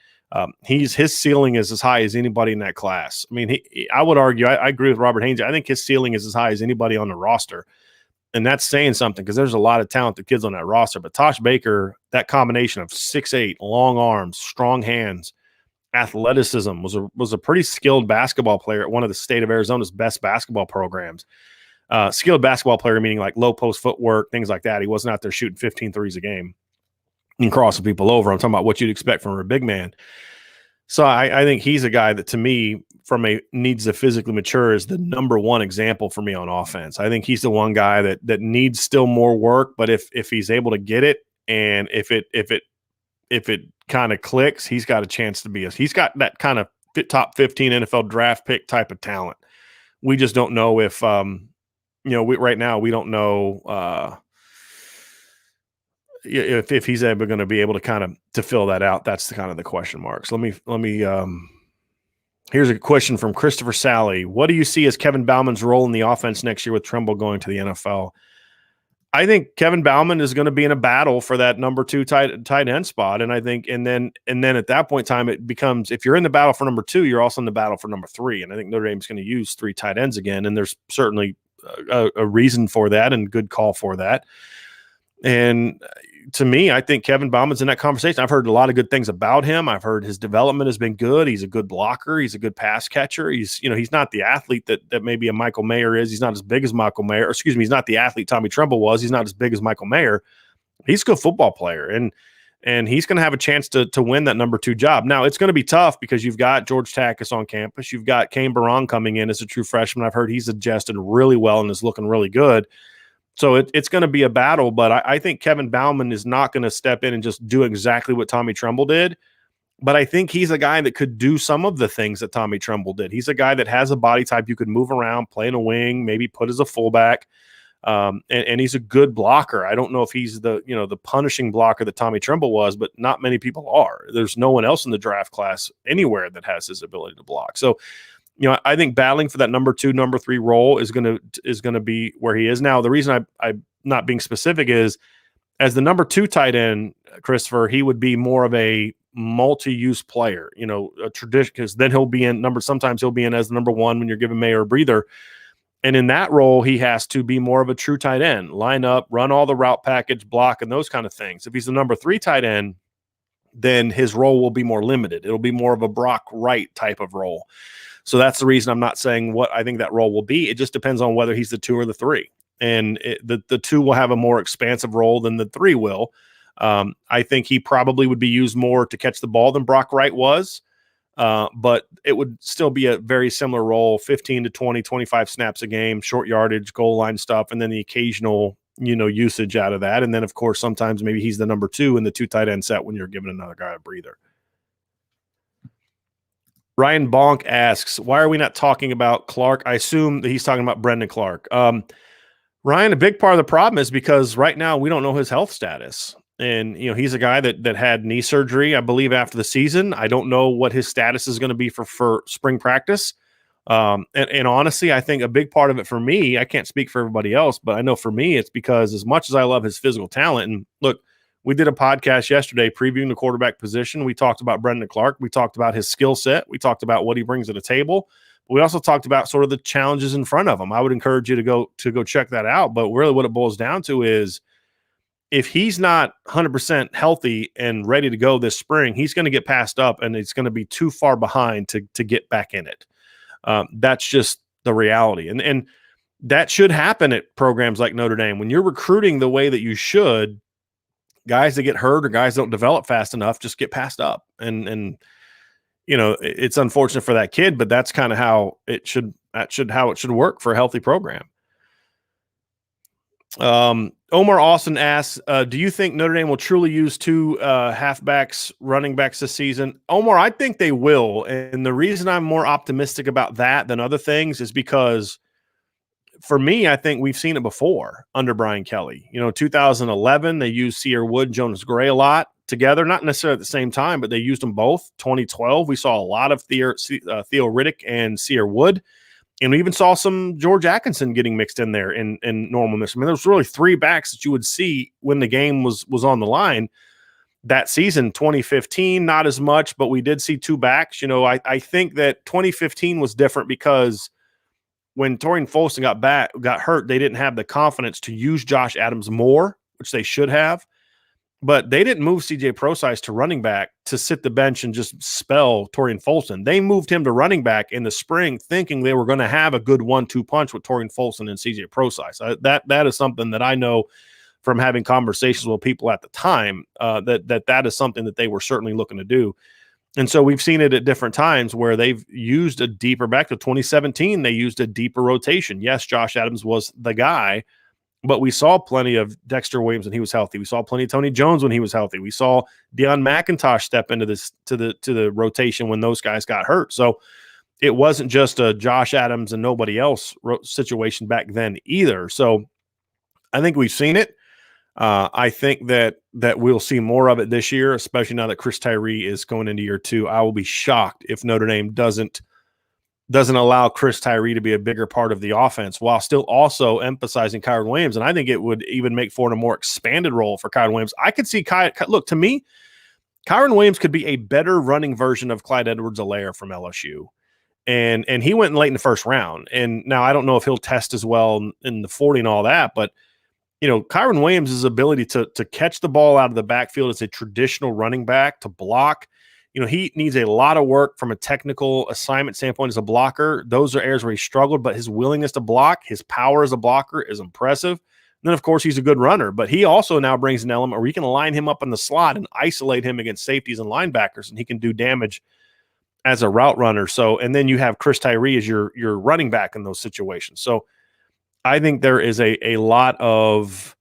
His ceiling is as high as anybody in that class. I mean, I would argue, I agree with Robert Hainsey. I think his ceiling is as high as anybody on the roster. And that's saying something because there's a lot of talented kids on that roster. But Tosh Baker, that combination of 6'8", long arms, strong hands, athleticism, was a pretty skilled basketball player at one of the state of Arizona's best basketball programs. Skilled basketball player, meaning like low post footwork, things like that. He wasn't out there shooting 15 threes a game and crossing people over. I'm talking about what you'd expect from a big man. So I think he's a guy that, to me, from a needs to physically mature, is the number one example for me on offense. I think he's the one guy that needs still more work, but if he's able to get it, and if it kind of clicks, he's got a chance to be he's got that kind of top 15 NFL draft pick type of talent. We just don't know if right now we don't know if he's ever going to be able to kind of to fill that out. That's the kind of the question marks. Let me here's a question from Christopher Sally. What do you see as Kevin Bauman's role in the offense next year with Tremble going to the NFL? I think Kevin Bauman is going to be in a battle for that number 2 tight end spot. And I think, and then at that point in time, it becomes, if you're in the battle for number 2, you're also in the battle for number 3. And I think Notre Dame's going to use 3 tight ends again. And there's certainly a reason for that and good call for that. And to me, I think Kevin Bauman's in that conversation. I've heard a lot of good things about him. I've heard his development has been good. He's a good blocker. He's a good pass catcher. He's not the athlete that maybe a Michael Mayer is. He's not as big as Michael Mayer. Or excuse me, he's not the athlete Tommy Tremble was. He's not as big as Michael Mayer. He's a good football player. And he's going to have a chance to win that number 2 job. Now, it's going to be tough because you've got George Takis on campus. You've got Kane Barron coming in as a true freshman. I've heard he's adjusted really well and is looking really good. So it's going to be a battle, but I think Kevin Bauman is not going to step in and just do exactly what Tommy Tremble did. But I think he's a guy that could do some of the things that Tommy Tremble did. He's a guy that has a body type you could move around, play in a wing, maybe put as a fullback. And he's a good blocker. I don't know if he's the punishing blocker that Tommy Tremble was, but not many people are. There's no one else in the draft class anywhere that has his ability to block. So, I think battling for that number 2, number 3 role is going to be where he is now. The reason I'm not being specific is as the number 2 tight end, Christopher, he would be more of a multi-use player, a tradition, because then sometimes he'll be in as the number 1 when you're giving Mayer a breather. And in that role, he has to be more of a true tight end, line up, run all the route package, block, and those kind of things. If he's the number 3 tight end, then his role will be more limited. It'll be more of a Brock Wright type of role. So that's the reason I'm not saying what I think that role will be. It just depends on whether he's the 2 or the 3. And the 2 will have a more expansive role than the 3 will. I think he probably would be used more to catch the ball than Brock Wright was. But it would still be a very similar role, 15 to 20, 25 snaps a game, short yardage, goal line stuff, and then the occasional, usage out of that. And then, of course, sometimes maybe he's the number 2 in the 2 tight end set when you're giving another guy a breather. Ryan Bonk asks, why are we not talking about Clark? I assume that he's talking about Brendan Clark. Ryan, a big part of the problem is because right now we don't know his health status. And, he's a guy that had knee surgery, I believe, after the season. I don't know what his status is going to be for spring practice. And honestly, I think a big part of it for me, I can't speak for everybody else, but I know for me, it's because as much as I love his physical talent, and look, we did a podcast yesterday previewing the quarterback position. We talked about Brendan Clark. We talked about his skill set. We talked about what he brings to the table. We also talked about sort of the challenges in front of him. I would encourage you to go check that out. But really what it boils down to is if he's not 100% healthy and ready to go this spring, he's going to get passed up and it's going to be too far behind to get back in it. That's just the reality. And that should happen at programs like Notre Dame. When you're recruiting the way that you should, guys that get hurt or guys don't develop fast enough just get passed up. And it's unfortunate for that kid, but that's kind of how it should work for a healthy program. Omar Austin asks, do you think Notre Dame will truly use 2 halfbacks, running backs this season? Omar, I think they will. And the reason I'm more optimistic about that than other things is because for me, I think we've seen it before under Brian Kelly. 2011, they used Sear Wood, Jonas Gray a lot together, not necessarily at the same time, but they used them both. 2012, we saw a lot of Theo Riddick and Sear Wood. And we even saw some George Atkinson getting mixed in there in normal mix. I mean, there was really 3 backs that you would see when the game was on the line that season. 2015, not as much, but we did see 2 backs. I think that 2015 was different because when Torian Folston got hurt, they didn't have the confidence to use Josh Adams more, which they should have. But they didn't move CJ Prosise to running back to sit the bench and just spell Torian Folston. They moved him to running back in the spring thinking they were going to have a good 1-2 punch with Torian Folston and CJ Prosise. That is something that I know from having conversations with people at the time, that is something that they were certainly looking to do. And so we've seen it at different times where they've used a deeper back. To 2017, they used a deeper rotation. Yes, Josh Adams was the guy, but we saw plenty of Dexter Williams when he was healthy. We saw plenty of Tony Jones when he was healthy. We saw Deion McIntosh step into this to the rotation when those guys got hurt. So it wasn't just a Josh Adams and nobody else situation back then either. So I think we've seen it. I think that we'll see more of it this year, especially now that Chris Tyree is going into year 2. I will be shocked if Notre Dame doesn't allow Chris Tyree to be a bigger part of the offense while still also emphasizing Kyron Williams. And I think it would even make for a more expanded role for Kyron Williams. I could see look, to me, Kyron Williams could be a better running version of Clyde Edwards-Helaire from LSU. And he went late in the first round. And now I don't know if he'll test as well in the 40 and all that, but Kyron Williams' ability to catch the ball out of the backfield as a traditional running back, to block, he needs a lot of work from a technical assignment standpoint as a blocker. Those are areas where he struggled, but his willingness to block, his power as a blocker is impressive. And then, of course, he's a good runner, but he also now brings an element where you can line him up in the slot and isolate him against safeties and linebackers, and he can do damage as a route runner. So, and then you have Chris Tyree as your running back in those situations. So I think there is a lot of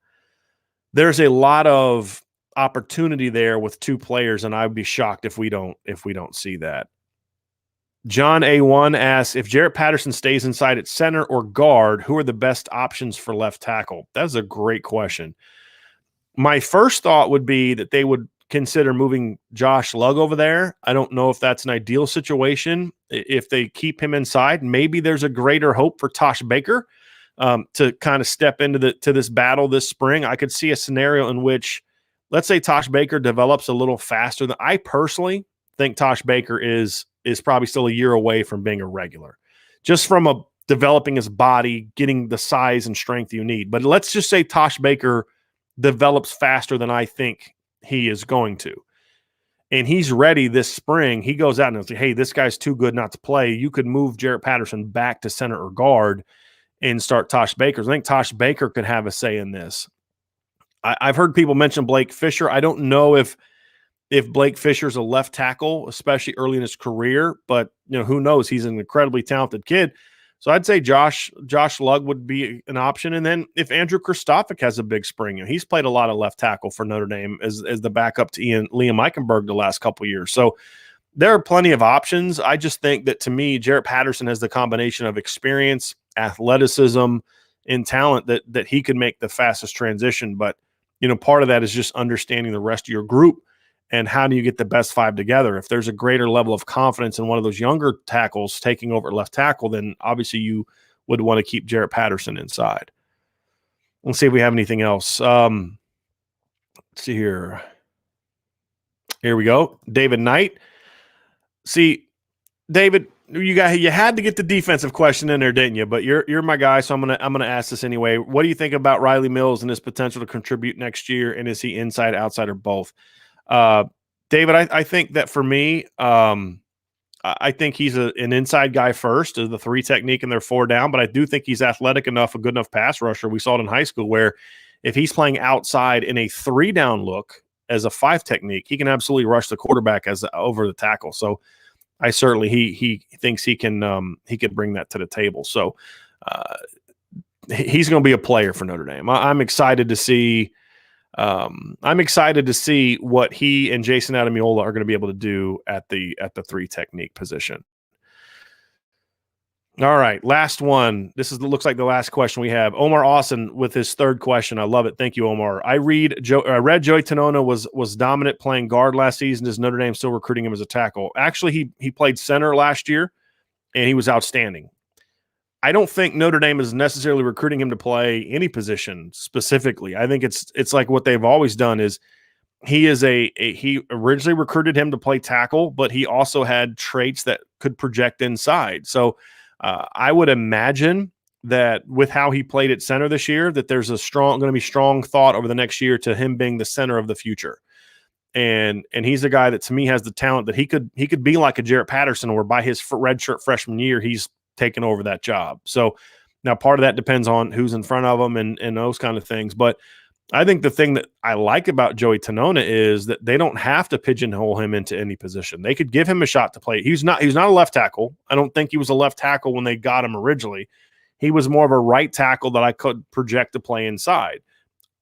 opportunity there with two players, and I'd be shocked if we don't see that. John A1 asks, if Jarrett Patterson stays inside at center or guard, who are the best options for left tackle? That's a great question. My first thought would be that they would consider moving Josh Lugg over there. I don't know if that's an ideal situation. If they keep him inside, maybe there's a greater hope for Tosh Baker to kind of step into this battle this spring. I could see a scenario in which, let's say Tosh Baker develops a little faster than I personally think Tosh Baker is probably still a year away from being a regular, just from developing his body, getting the size and strength you need. But let's just say Tosh Baker develops faster than I think he is going to, and he's ready this spring. He goes out and says, hey, this guy's too good not to play. You could move Jarrett Patterson back to center or guard and start Tosh Baker. I think Tosh Baker could have a say in this. I've heard people mention Blake Fisher. I don't know if Blake Fisher's a left tackle, especially early in his career, but who knows? He's an incredibly talented kid. So I'd say Josh Lugg would be an option. And then if Andrew Kristofic has a big spring, he's played a lot of left tackle for Notre Dame as the backup to Liam Eichenberg the last couple of years. So there are plenty of options. I just think that, to me, Jarrett Patterson has the combination of experience, athleticism, and talent that he could make the fastest transition. But part of that is just understanding the rest of your group and how do you get the best five together. If there's a greater level of confidence in one of those younger tackles taking over left tackle, then obviously you would want to keep Jarrett Patterson inside. Let's see if we have anything else. Let's see here. Here we go. David Knight. See, David, you had to get the defensive question in there, didn't you? But you're my guy, so I'm gonna ask this anyway. What do you think about Riley Mills and his potential to contribute next year? And is he inside, outside, or both? David, I think that for me, I think he's an inside guy first, as the 3 technique and they're 4 down, but I do think he's athletic enough, a good enough pass rusher. We saw it in high school where if he's playing outside in a 3 down look as a 5 technique, he can absolutely rush the quarterback over the tackle. So I certainly, he thinks he can bring that to the table. So he's going to be a player for Notre Dame. I'm excited to see what he and Jason Adamiola are going to be able to do at the 3 technique position. All right, last one. Looks like the last question we have. Omar Austin with his 3rd question. I love it. Thank you, Omar. I read Joey Tanona was dominant playing guard last season. Is Notre Dame still recruiting him as a tackle? Actually, he played center last year, and he was outstanding. I don't think Notre Dame is necessarily recruiting him to play any position specifically. I think it's like what they've always done is he originally recruited him to play tackle, but he also had traits that could project inside. So I would imagine that with how he played at center this year, that there's going to be strong thought over the next year to him being the center of the future. And he's a guy that, to me, has the talent that he could be like a Jarrett Patterson, where by his redshirt freshman year, he's taken over that job. So now part of that depends on who's in front of him and those kind of things. But I think the thing that I like about Joey Tanona is that they don't have to pigeonhole him into any position. They could give him a shot to play. He's not a left tackle. I don't think he was a left tackle when they got him originally. He was more of a right tackle that I could project to play inside.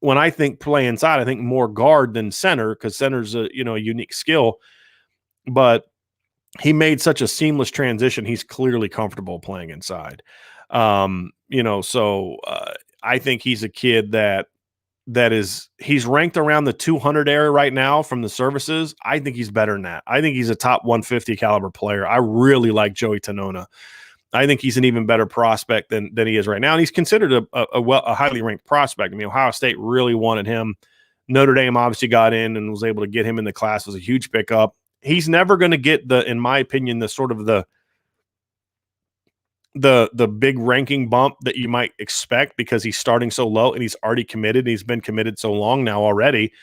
When I think play inside, I think more guard than center, because center's a unique skill. But he made such a seamless transition. He's clearly comfortable playing inside. So I think he's a kid he's ranked around the 200 area right now from the services. I think he's better than that. I think he's a top 150 caliber player. I really like Joey Tanona. I think he's an even better prospect than he is right now. And he's considered a highly ranked prospect. I mean, Ohio State really wanted him. Notre Dame obviously got in and was able to get him in the class. It was a huge pickup. He's never going to get in my opinion, the sort of the big ranking bump that you might expect, because he's starting so low and he's already committed. He's been committed so long now already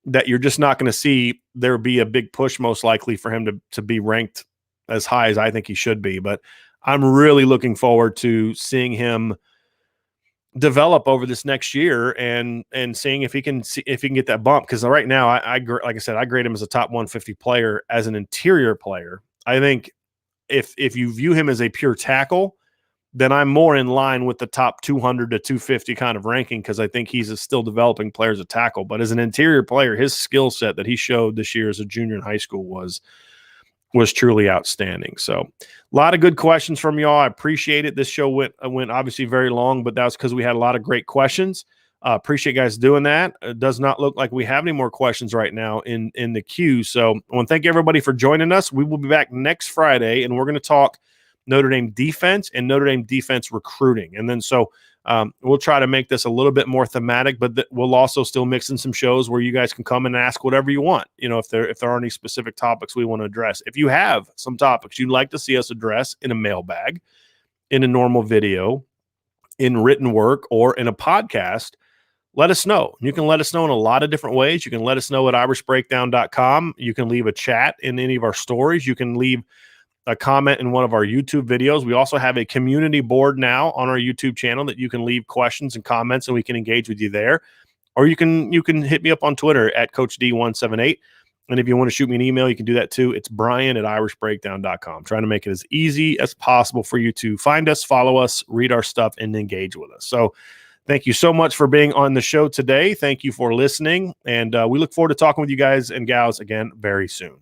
that you're just not going to see there be a big push, most likely, for him to be ranked as high as I think he should be. But I'm really looking forward to seeing him develop over this next year and seeing if he can get that bump. Because right now, like I said, I grade him as a top 150 player as an interior player. I think if you view him as a pure tackle, then I'm more in line with the top 200 to 250 kind of ranking, because I think he's still developing players at tackle. But as an interior player, his skill set that he showed this year as a junior in high school was truly outstanding. So a lot of good questions from y'all. I appreciate it. This show went obviously very long, but that's because we had a lot of great questions. Appreciate you guys doing that. It does not look like we have any more questions right now in the queue. So I want to thank everybody for joining us. We will be back next Friday, and we're going to talk Notre Dame defense and Notre Dame defense recruiting. And then we'll try to make this a little bit more thematic, but we'll also still mix in some shows where you guys can come and ask whatever you want. If there are any specific topics we want to address. If you have some topics you'd like to see us address in a mailbag, in a normal video, in written work, or in a podcast, let us know. You can let us know in a lot of different ways. You can let us know at irishbreakdown.com. You can leave a chat in any of our stories. You can leave a comment in one of our YouTube videos. We also have a community board now on our YouTube channel that you can leave questions and comments, and we can engage with you there. Or you can hit me up on Twitter at CoachD178. And if you want to shoot me an email, you can do that too. It's Brian@irishbreakdown.com. Trying to make it as easy as possible for you to find us, follow us, read our stuff, and engage with us. So thank you so much for being on the show today. Thank you for listening. And we look forward to talking with you guys and gals again very soon.